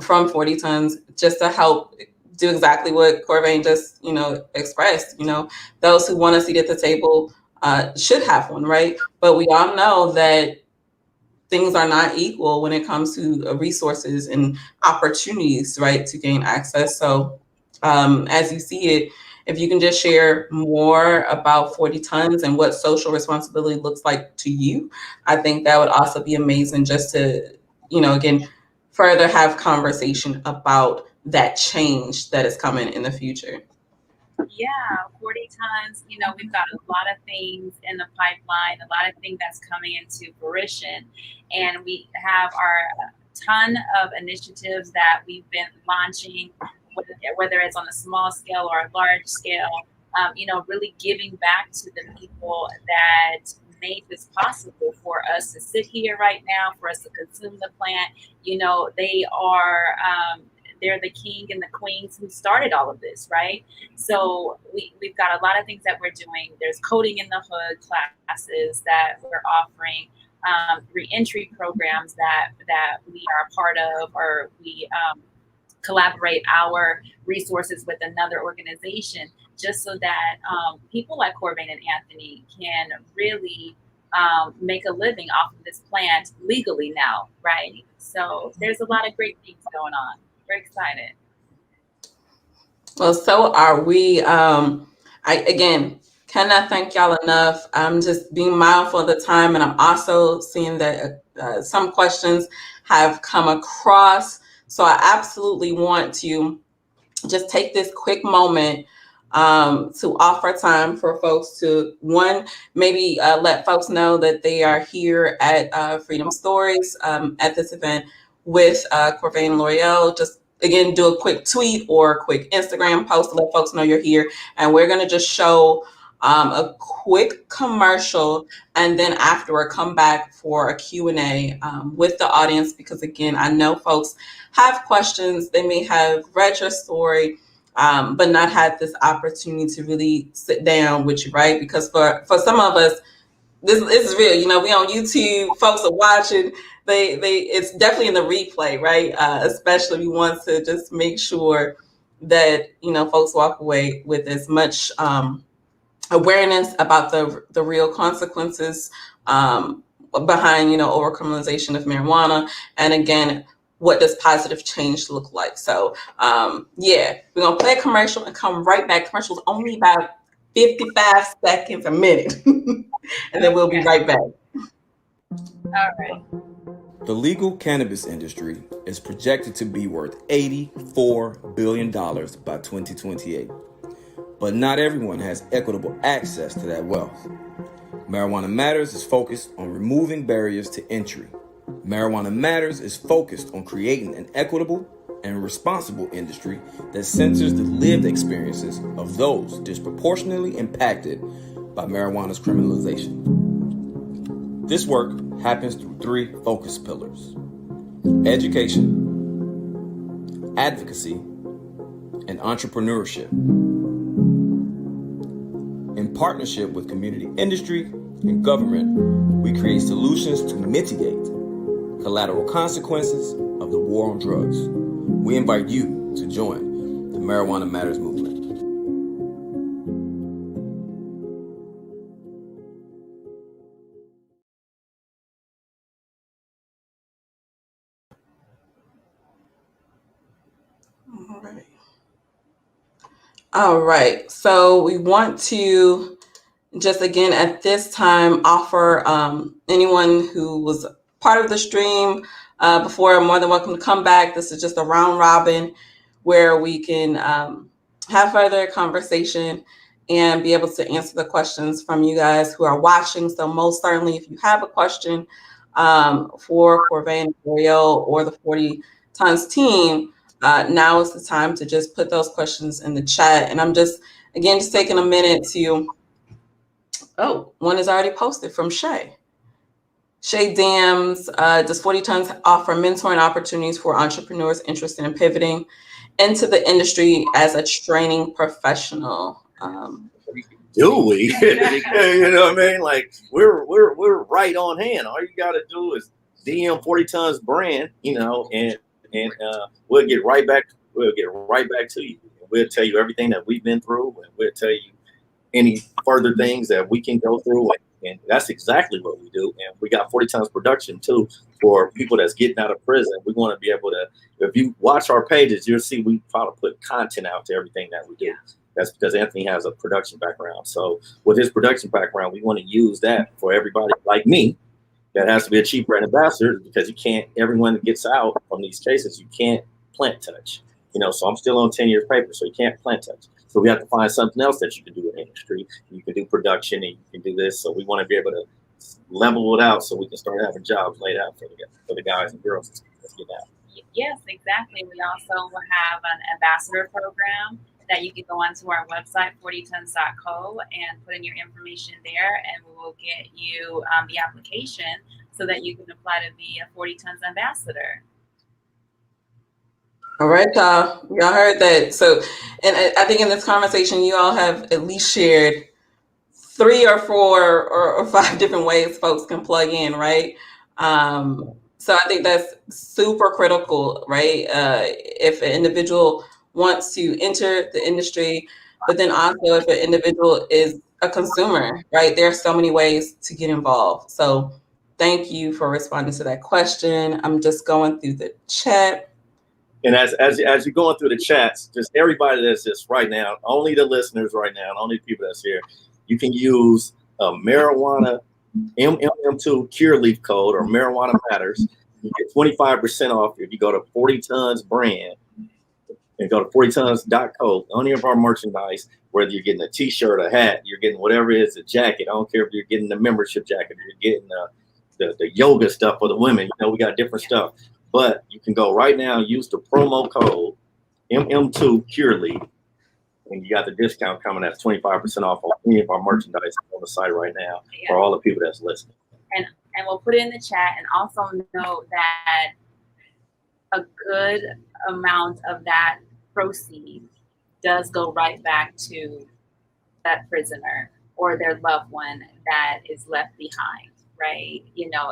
from 40 tons, just to help do exactly what Corvain just expressed. Those who want a seat at the table should have one, right? But we all know that things are not equal when it comes to resources and opportunities, right, to gain access. So as you see it. If you can just share more about 40 tons and what social responsibility looks like to you, I think that would also be amazing, just to, again, further have conversation about that change that is coming in the future. Yeah, 40 tons. We've got a lot of things in the pipeline, a lot of things that's coming into fruition. And we have our ton of initiatives that we've been launching, whether it's on a small scale or a large scale, really giving back to the people that made this possible for us to sit here right now, for us to consume the plant. They are, they're the king and the queens who started all of this, right? So we've got a lot of things that we're doing. There's coding in the hood classes that we're offering, reentry programs that we are a part of, or we collaborate our resources with another organization, just so that people like Corvain and Anthony can really make a living off of this plant legally now, right? So there's a lot of great things going on. We're excited. Well, so are we. I again cannot thank y'all enough. I'm just being mindful of the time, and I'm also seeing that some questions have come across. So I absolutely want to just take this quick moment to offer time for folks to, one, maybe let folks know that they are here at Freedom Stories at this event with Corvain and Loriel. Just again, do a quick tweet or a quick Instagram post to let folks know you're here. And we're going to just show a quick commercial, and then afterward come back for a Q&A with the audience, because again, I know folks have questions. They may have read your story, but not had this opportunity to really sit down with you, right? Because for some of us, this is real. We on YouTube, folks are watching. It's definitely in the replay, right? Especially we want to just make sure that folks walk away with as much awareness about the real consequences behind overcriminalization of marijuana, and again, what does positive change look like? So we're gonna play a commercial and come right back. Commercial's only about 55 seconds, a minute, and then we'll be right back. All right. The legal cannabis industry is projected to be worth $84 billion by 2028. But not everyone has equitable access to that wealth. Marijuana Matters is focused on removing barriers to entry. Marijuana Matters is focused on creating an equitable and responsible industry that centers the lived experiences of those disproportionately impacted by marijuana's criminalization. This work happens through three focus pillars: education, advocacy, and entrepreneurship. In partnership with community industry and government, we create solutions to mitigate collateral consequences of the war on drugs. We invite you to join the Marijuana Matters movement. All right. So we want to just again at this time offer anyone who was part of the stream before, more than welcome to come back. This is just a round robin where we can have further conversation and be able to answer the questions from you guys who are watching. So most certainly, if you have a question for Corvain and Loriel or the 40 Tons team, now is the time to just put those questions in the chat. And I'm just taking a minute to, one is already posted from Shay. Shay Dams, does 40 Tons offer mentoring opportunities for entrepreneurs interested in pivoting into the industry as a training professional? Do we? You know what I mean? Like we're right on hand. All you got to do is DM 40 Tons brand, and we'll get right back. We'll get right back to you. We'll tell you everything that we've been through, and we'll tell you any further things that we can go through, and that's exactly what we do. And we got 40 tons production too for people that's getting out of prison. We want to be able to, if you watch our pages, you'll see we try to put content out to everything that we do. Yeah. That's because Anthony has a production background. So with his production background, we want to use that for everybody like me that has to be a cheap brand ambassador, because you can't, everyone that gets out from these cases, you can't plant touch. So I'm still on 10 years paper, so you can't plant touch. So we have to find something else that you can do in industry. You can do production and you can do this. So we want to be able to level it out so we can start having jobs laid out for the guys and girls let's get out. Yes, exactly. We also will have an ambassador program that you can go onto our website, 40tons.co, and put in your information there, and we will get you the application so that you can apply to be a 40 Tons ambassador. All right, y'all. Y'all heard that. So, and I think in this conversation, you all have at least shared 3 or 4 or 5 different ways folks can plug in, right? So I think that's super critical, right? If an individual wants to enter the industry, but then also if an individual is a consumer, right? There are so many ways to get involved. So thank you for responding to that question. I'm just going through the chat. And as you're going through the chats, just everybody that's just right now, only the listeners right now, only the people that's here, you can use marijuana MMM2 Cure Leaf code or Marijuana Matters. You get 25% off if you go to 40 Tons brand and go to 40tons.co. Any of our merchandise, whether you're getting a t-shirt, a hat, you're getting whatever it is, a jacket. I don't care if you're getting the membership jacket, or you're getting the yoga stuff for the women. We got different stuff. But you can go right now, use the promo code MM2 Cure Leaf, and you got the discount coming at 25% off on any of our merchandise on the site right now for all the people that's listening. And we'll put it in the chat, and also note that a good amount of that proceed does go right back to that prisoner or their loved one that is left behind, right?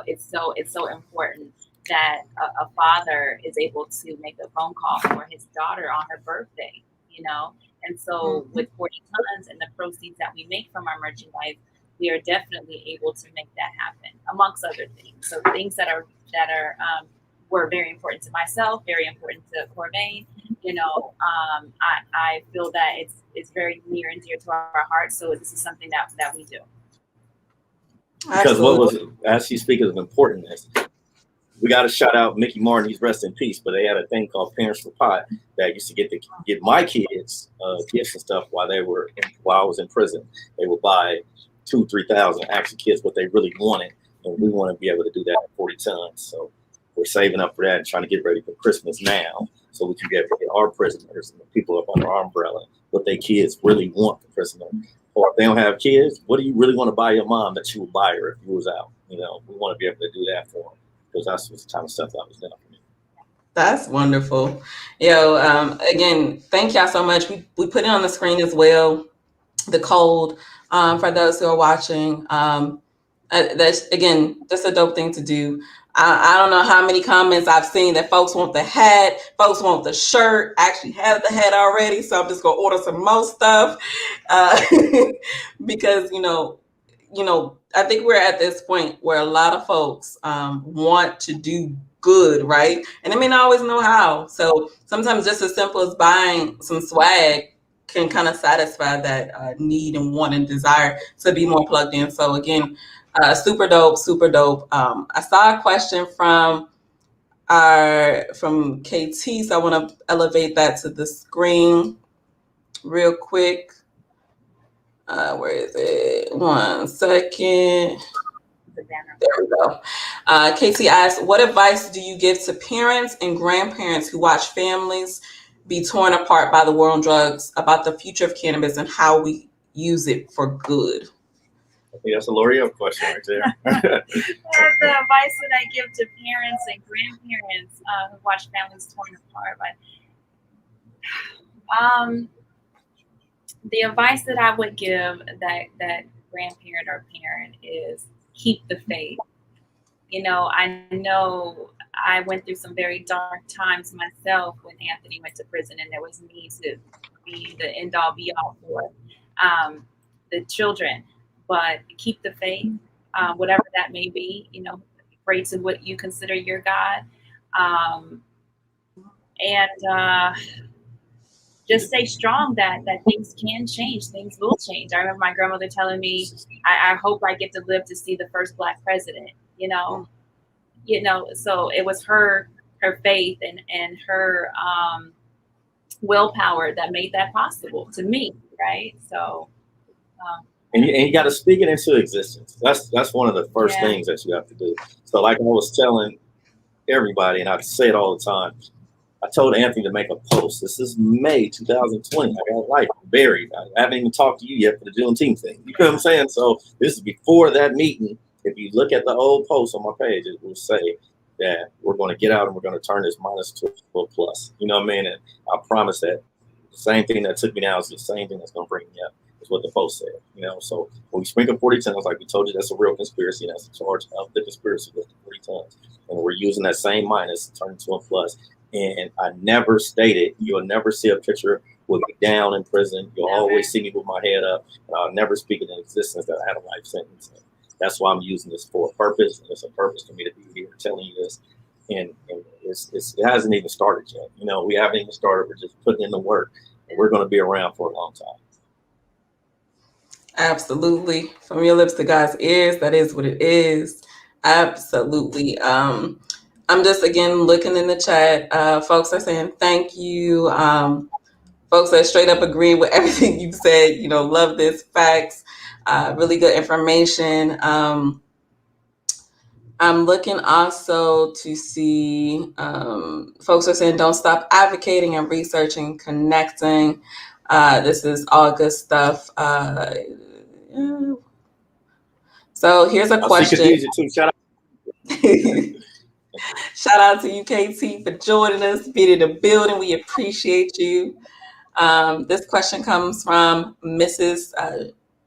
It's so important that a father is able to make a phone call for his daughter on her birthday, And so with 40 Tons and the proceeds that we make from our merchandise, we are definitely able to make that happen, amongst other things. So things that were very important to myself, very important to Corvain. I feel that it's very near and dear to our hearts. So this is something that we do. Because as you speak of importance, we got to shout out Mickey Martin. He's rest in peace. But they had a thing called Parents for Pot that used to get my kids gifts and stuff while I was in prison. They would buy 2,000-3,000 actual kids what they really wanted, and we want to be able to do that at 40 Tons. So we're saving up for that and trying to get ready for Christmas now, so we can be able to get our prisoners and the people up under our umbrella what their kids really want for Christmas. Or if they don't have kids, what do you really want to buy your mom that you would buy her if you was out? We want to be able to do that for them, because that's the kind of stuff that was done for me. That's wonderful. Again, thank y'all so much. We put it on the screen as well, the code for those who are watching. That's a dope thing to do. I don't know how many comments I've seen that folks want the hat, folks want the shirt. I actually have the hat already, so I'm just gonna order some more stuff because I think we're at this point where a lot of folks want to do good, right? And they may not always know how. So sometimes just as simple as buying some swag can kind of satisfy that need and want and desire to be more plugged in. So again, super dope. I saw a question from KT, so I want to elevate that to the screen real quick. Where is it? 1 second. There we go. KT asks, what advice do you give to parents and grandparents who watch families be torn apart by the war on drugs about the future of cannabis and how we use it for good? I think that's a Loriel question right there. The advice that I give to parents and grandparents who watch families torn apart by the advice that I would give that grandparent or parent is keep the faith. I know I went through some very dark times myself when Anthony went to prison, and there was me to be the end all be all for. the children, but keep the faith, whatever that may be. Pray to what you consider your God, and just stay strong. That things can change, things will change. I remember my grandmother telling me, I hope I get to live to see the first Black president. So it was her faith and her willpower that made that possible to me, right? So and you got to speak it into existence. That's one of the first things that you have to do. So like I was telling everybody, and I say it all the time, I told Anthony to make a post. This is May 2020. I got life buried. I haven't even talked to you yet for the Juneteenth thing. You know what I'm saying? So this is before that meeting. If you look at the old post on my page, it will say that we're going to get out and we're going to turn this minus to a plus. You know what I mean? And I promise that the same thing that took me down is the same thing that's going to bring me up, is what the post said. So when we sprinkle 40 tons, like we told you, that's a real conspiracy. And that's the charge of the conspiracy with the 40 tons. And we're using that same minus to turn it to a plus. And I never stated, you'll never see a picture with me down in prison. You'll always see me with my head up. And I'll never speak it in existence that I had a life sentence. And that's why I'm using this for a purpose. And it's a purpose for me to be here telling you this. And it hasn't even started yet. We haven't even started. We're just putting in the work. And we're going to be around for a long time. Absolutely. From your lips to God's ears, that is what it is. Absolutely. I'm just, again, looking in the chat. Folks are saying thank you. Folks are straight up agreeing with everything you said. Love this. Facts. Really good information. I'm looking also to see folks are saying don't stop advocating and researching, connecting. This is all good stuff. So here's a question. Shout Shout out to you, KT, for joining us, being in the building. We appreciate you. This question comes from Mrs.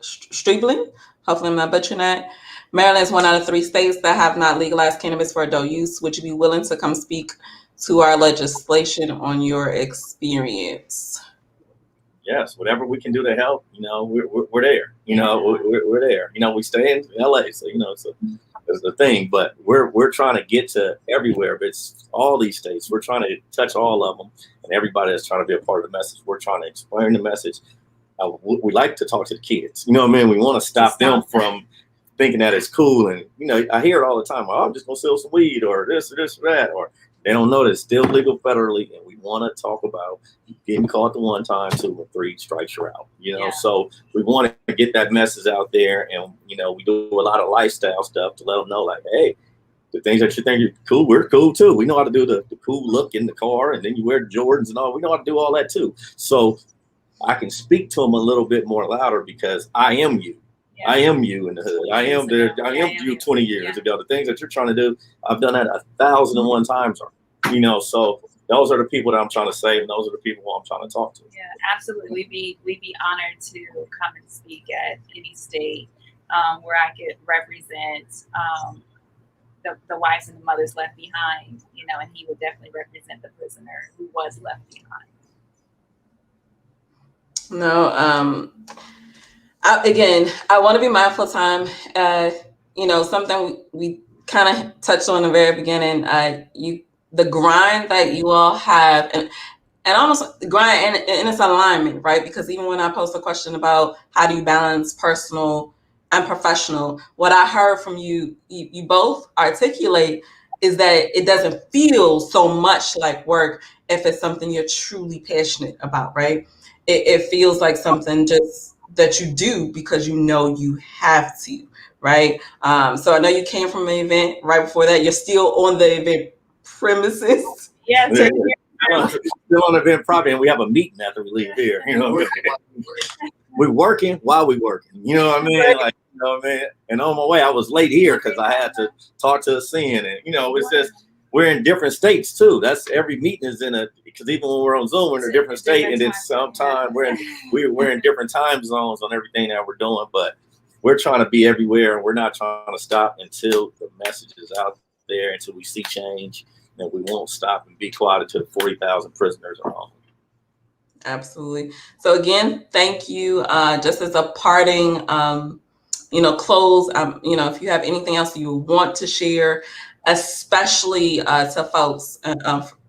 Striebling. Hopefully I'm not butchering that. Maryland is one out of 3 states that have not legalized cannabis for adult use. Would you be willing to come speak to our legislation on your experience? Yes, whatever we can do to help, we're there. We're there. We stay in LA, so it's the thing. But we're trying to get to everywhere. But it's all these states. We're trying to touch all of them, and everybody that's trying to be a part of the message. We're trying to explain the message. We like to talk to the kids. We want to stop them from thinking that it's cool. And I hear it all the time. I'm just gonna sell some weed or this or that, or they don't know that it's still legal federally. And we want to talk about getting caught the 1 time, 2 or 3 strikes you're out. So we want to get that message out there, and we do a lot of lifestyle stuff to let them know, like, hey, the things that you think are cool, we're cool too. We know how to do the cool look in the car, and then you wear Jordans and all. We know how to do all that too. So I can speak to them a little bit more louder because I am you. Yeah. I am you in the hood. I am you 20 years ago. The things that you're trying to do, I've done that 1,001 times. So those are the people that I'm trying to save, and those are the people who I'm trying to talk to. Yeah, absolutely. We'd be honored to come and speak at any state where I could represent the wives and the mothers left behind, and he would definitely represent the prisoner who was left behind. No, I want to be mindful of time. Something we kind of touched on in the very beginning. The grind that you all have, and almost the grind, and it's alignment, right? Because even when I post a question about how do you balance personal and professional, what I heard from you both articulate is that it doesn't feel so much like work if it's something you're truly passionate about, right? It feels like something just that you do because you have to, right? So I know you came from an event right before that. You're still on the event premises. Yes. Still on the event property, and we have a meeting after we leave here. We're working while we're working. You know what I mean? Like, and on my way, I was late here because I had to talk to a scene, and it's just we're in different states too. That's every meeting is because even when we're on Zoom, we're in a different state, and then sometimes we're in different time zones on everything that we're doing. But we're trying to be everywhere, and we're not trying to stop until the message is out there, until we see change, and we won't stop and be quiet until 40,000 prisoners are home. Absolutely. So again, thank you. Just as a parting, close, if you have anything else you want to share, especially to folks,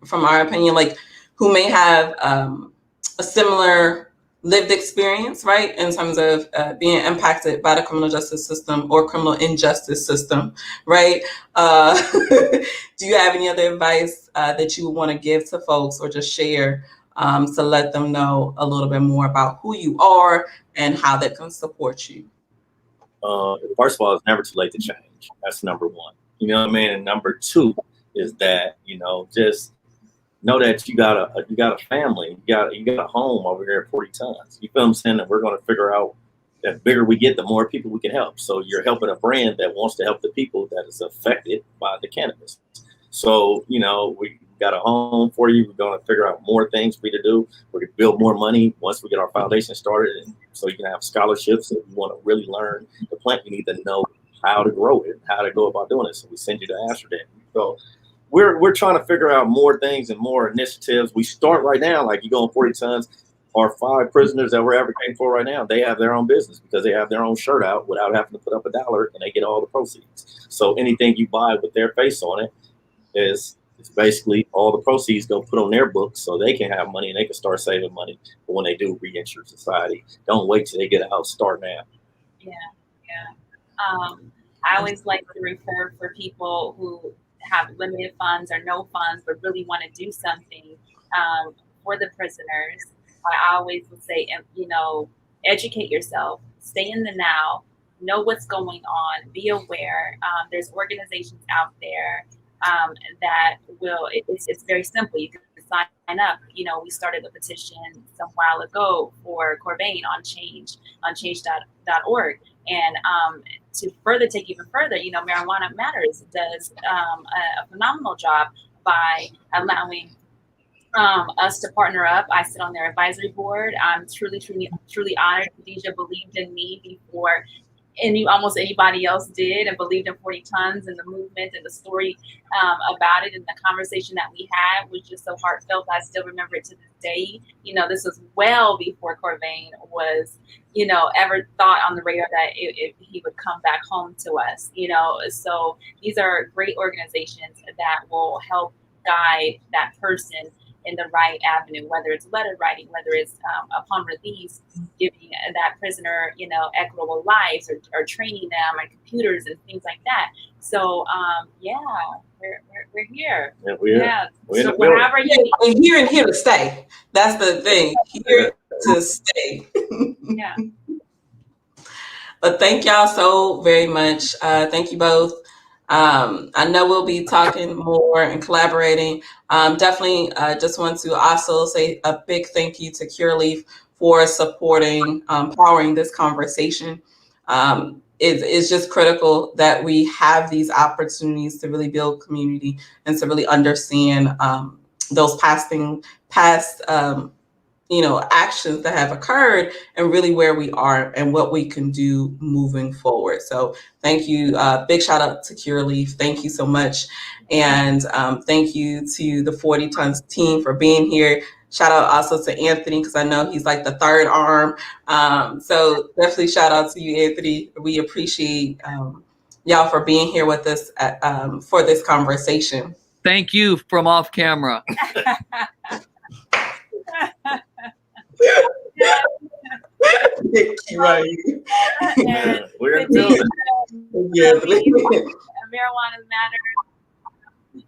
from our opinion, like who may have a similar lived experience, right, in terms of being impacted by the criminal justice system or criminal injustice system, right? Do you have any other advice that you would want to give to folks or just share to let them know a little bit more about who you are and how they can support you? First of all, it's never too late to change. That's number one. You know what I mean? And number two is that, just know that you got a family, you got a home over here at 40 tons. You feel what I'm saying? And we're going to figure out that the bigger we get, the more people we can help. So you're helping a brand that wants to help the people that is affected by the cannabis. So, we got a home for you. We're going to figure out more things for you to do. We're going to build more money once we get our foundation started. And so you can have scholarships. If you want to really learn the plant, you need to know how to grow it, how to go about doing it. So we send you to Amsterdam. So we're trying to figure out more things and more initiatives. We start right now, like you go on 40 tons. Our 5 prisoners that we're advocating for right now, they have their own business because they have their own shirt out without having to put up $1, and they get all the proceeds. So anything you buy with their face on it is it's basically all the proceeds go put on their books so they can have money and they can start saving money for when they do re-enter society. Don't wait till they get out. Start now. Yeah. I always like to refer for people who have limited funds or no funds but really want to do something for the prisoners. I always would say, educate yourself, stay in the now, know what's going on, be aware. There's organizations out there that will, it's very simple. You can sign up. We started a petition some while ago for Corvain on change.org. And to further take even further, Marijuana Matters does a phenomenal job by allowing us to partner up. I sit on their advisory board. I'm truly honored. Khadijah believed in me before almost anybody else did, and believed in 40 tons and the movement and the story about it, and the conversation that we had was just so heartfelt. I still remember it to this day. This was well before Corvain was, ever thought on the radar that he would come back home to us. So these are great organizations that will help guide that person in the right avenue, whether it's letter writing, whether it's upon release, giving that prisoner, equitable lives, or training them on computers and things like that. So, we're here. Yeah, so wherever we're here and here to stay. That's the thing. Here to stay. Yeah. But thank y'all so very much. Thank you both. I know we'll be talking more and collaborating. Definitely just want to also say a big thank you to Cureleaf for supporting, powering this conversation. It's just critical that we have these opportunities to really build community and to really understand those past actions that have occurred and really where we are and what we can do moving forward. So thank you. Big shout out to Cureleaf. Thank you so much. And thank you to the 40 Tons team for being here. Shout out also to Anthony, because I know he's like the third arm. So definitely shout out to you, Anthony. We appreciate y'all for being here with us for this conversation. Thank you from off camera. Right. We're doing it. Marijuana Matters.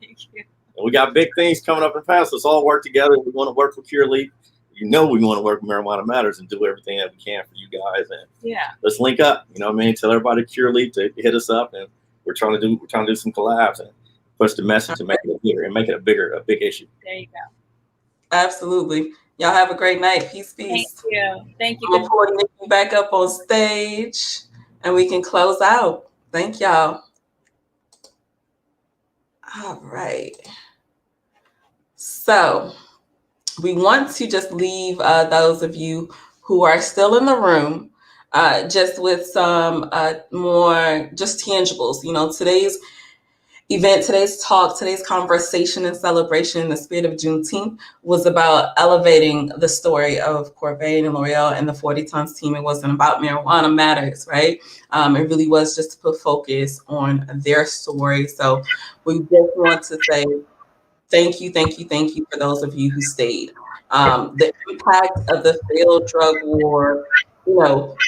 Thank you. We got big things coming up in past. Let's all work together. We want to work with Cureleaf. We want to work with Marijuana Matters and do everything that we can for you guys. And let's link up. Tell everybody Cureleaf to hit us up, and we're trying to do some collabs and push the message and make it bigger and make it a big issue. There you go. Absolutely. Y'all have a great night. Peace. Thank you. Thank you. I'm gonna pull Nikki back up on stage and we can close out. Thank y'all. All right. So we want to just leave those of you who are still in the room just with some more just tangibles. Today's event, today's talk, today's conversation and celebration in the spirit of Juneteenth was about elevating the story of Corvain and Loriel and the 40 Tons team. It wasn't about marijuana matters, right? It really was just to put focus on their story. So we just want to say thank you for those of you who stayed. The impact of the failed drug war,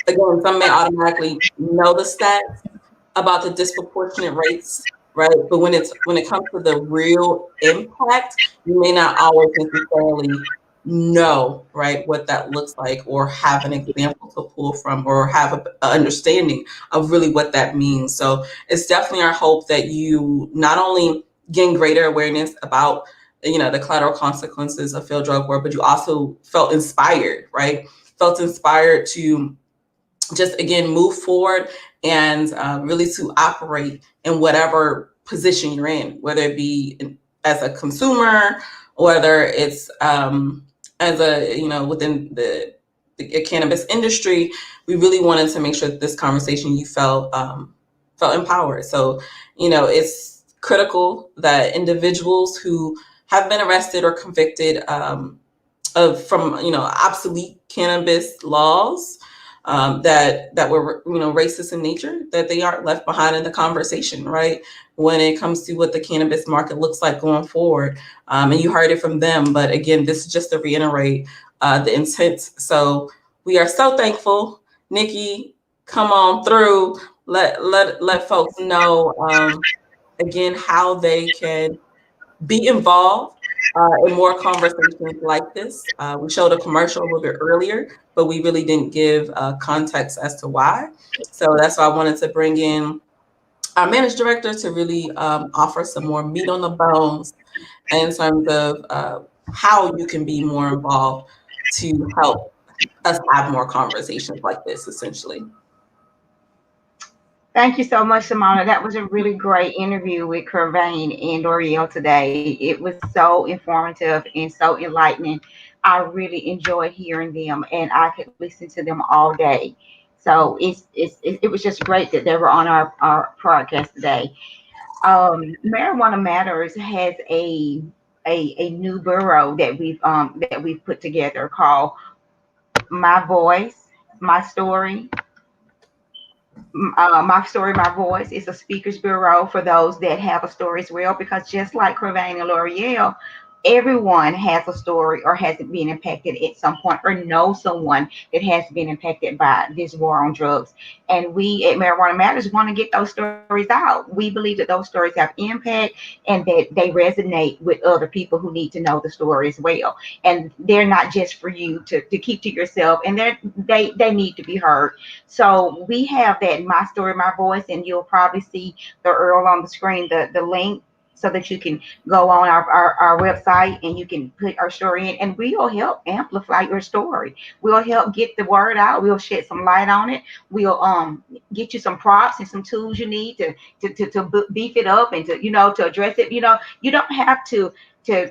again, some may automatically know the stats about the disproportionate rates, right? But when it comes to the real impact, you may not always necessarily know, right, what that looks like, or have an example to pull from, or have an understanding of really what that means. So it's definitely our hope that you not only gain greater awareness about the collateral consequences of failed drug war, but you also felt inspired, right? Felt inspired to just again move forward and really to operate in whatever position you're in, whether it be as a consumer, whether it's as a within the cannabis industry. We really wanted to make sure that this conversation you felt empowered. So it's critical that individuals who have been arrested or convicted from obsolete cannabis laws that were racist in nature, that they aren't left behind in the conversation, right? When it comes to what the cannabis market looks like going forward, and you heard it from them. But again, this is just to reiterate the intent. So we are so thankful. Nikki, come on through. Let folks know again how they can be involved in more conversations like this. We showed a commercial a little bit earlier, but we really didn't give context as to why. So that's why I wanted to bring in our managed director to really offer some more meat on the bones in terms of how you can be more involved to help us have more conversations like this, essentially. Thank you so much, Simona. That was a really great interview with Corvain and Loriel today. It was so informative and so enlightening. I really enjoyed hearing them, and I could listen to them all day. So it was just great that they were on our podcast today. Marijuana Matters has a new bureau that we've put together called My Voice, My Story, My Story, My Voice. Is a speakers bureau for those that have a story as well, because just like Corvain and Loriel, everyone has a story or has been impacted at some point or knows someone that has been impacted by this war on drugs. And we at Marijuana Matters want to get those stories out. We believe that those stories have impact and that they resonate with other people who need to know the story as well. And they're not just for you to keep to yourself, and they need to be heard. So we have that My Story, My Voice, and you'll probably see the URL on the screen, the link, so that you can go on our website and you can put our story in, and we'll help amplify your story. We'll help get the word out. We'll shed some light on it. We'll get you some props and some tools you need to beef it up and to address it. You don't have to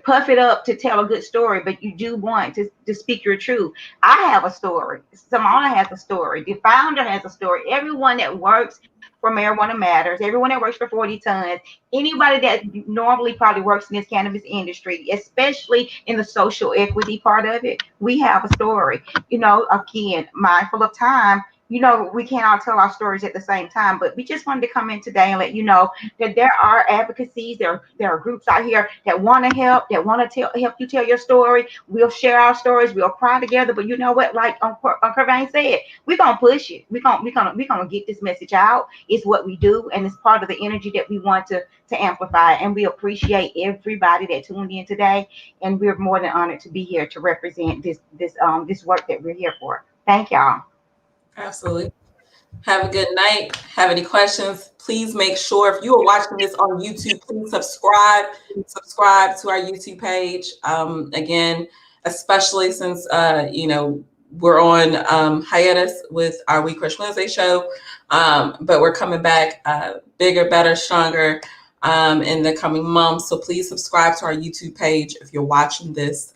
puff it up to tell a good story, but you do want to speak your truth. I have a story. Simona has a story. The founder has a story. Everyone that works for Marijuana Matters, everyone that works for 40 Tons, anybody that normally probably works in this cannabis industry, especially in the social equity part of it, we have a story. Again, mindful of time, we can't all tell our stories at the same time, but we just wanted to come in today and let you know that there are advocacies, there are groups out here that want to help, that want to help you tell your story. We'll share our stories, we'll cry together, but you know what? Like Corvain said, we're gonna push it. We're gonna get this message out. It's what we do, and it's part of the energy that we want to amplify. And we appreciate everybody that tuned in today, and we're more than honored to be here to represent this work that we're here for. Thank y'all. Absolutely. Have a good night. Have any questions, please make sure, if you are watching this on YouTube, please subscribe to our YouTube page. Again, especially since we're on hiatus with our We Crush Wednesday show, but we're coming back bigger, better, stronger in the coming months. So please subscribe to our YouTube page if you're watching this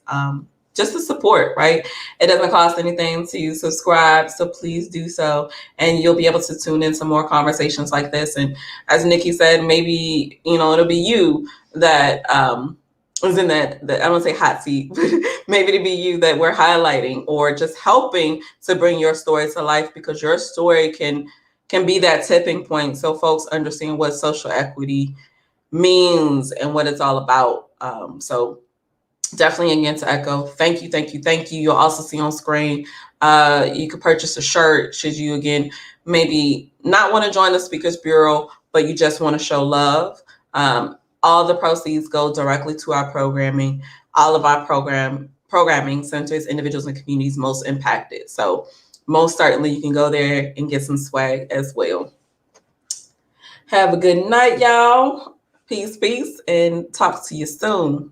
just the support, right? It doesn't cost anything to subscribe, so please do so. And you'll be able to tune in to more conversations like this. And as Nikki said, maybe, it'll be you that is in that I don't say hot seat, but maybe to be you that we're highlighting or just helping to bring your story to life, because your story can be that tipping point so folks understand what social equity means and what it's all about. So definitely, again, to echo, thank you. You'll also see on screen, you could purchase a shirt should you, again, maybe not want to join the Speakers Bureau, but you just want to show love. All the proceeds go directly to our programming. All of our programming centers individuals and communities most impacted. So most certainly you can go there and get some swag as well. Have a good night, y'all. Peace, and talk to you soon.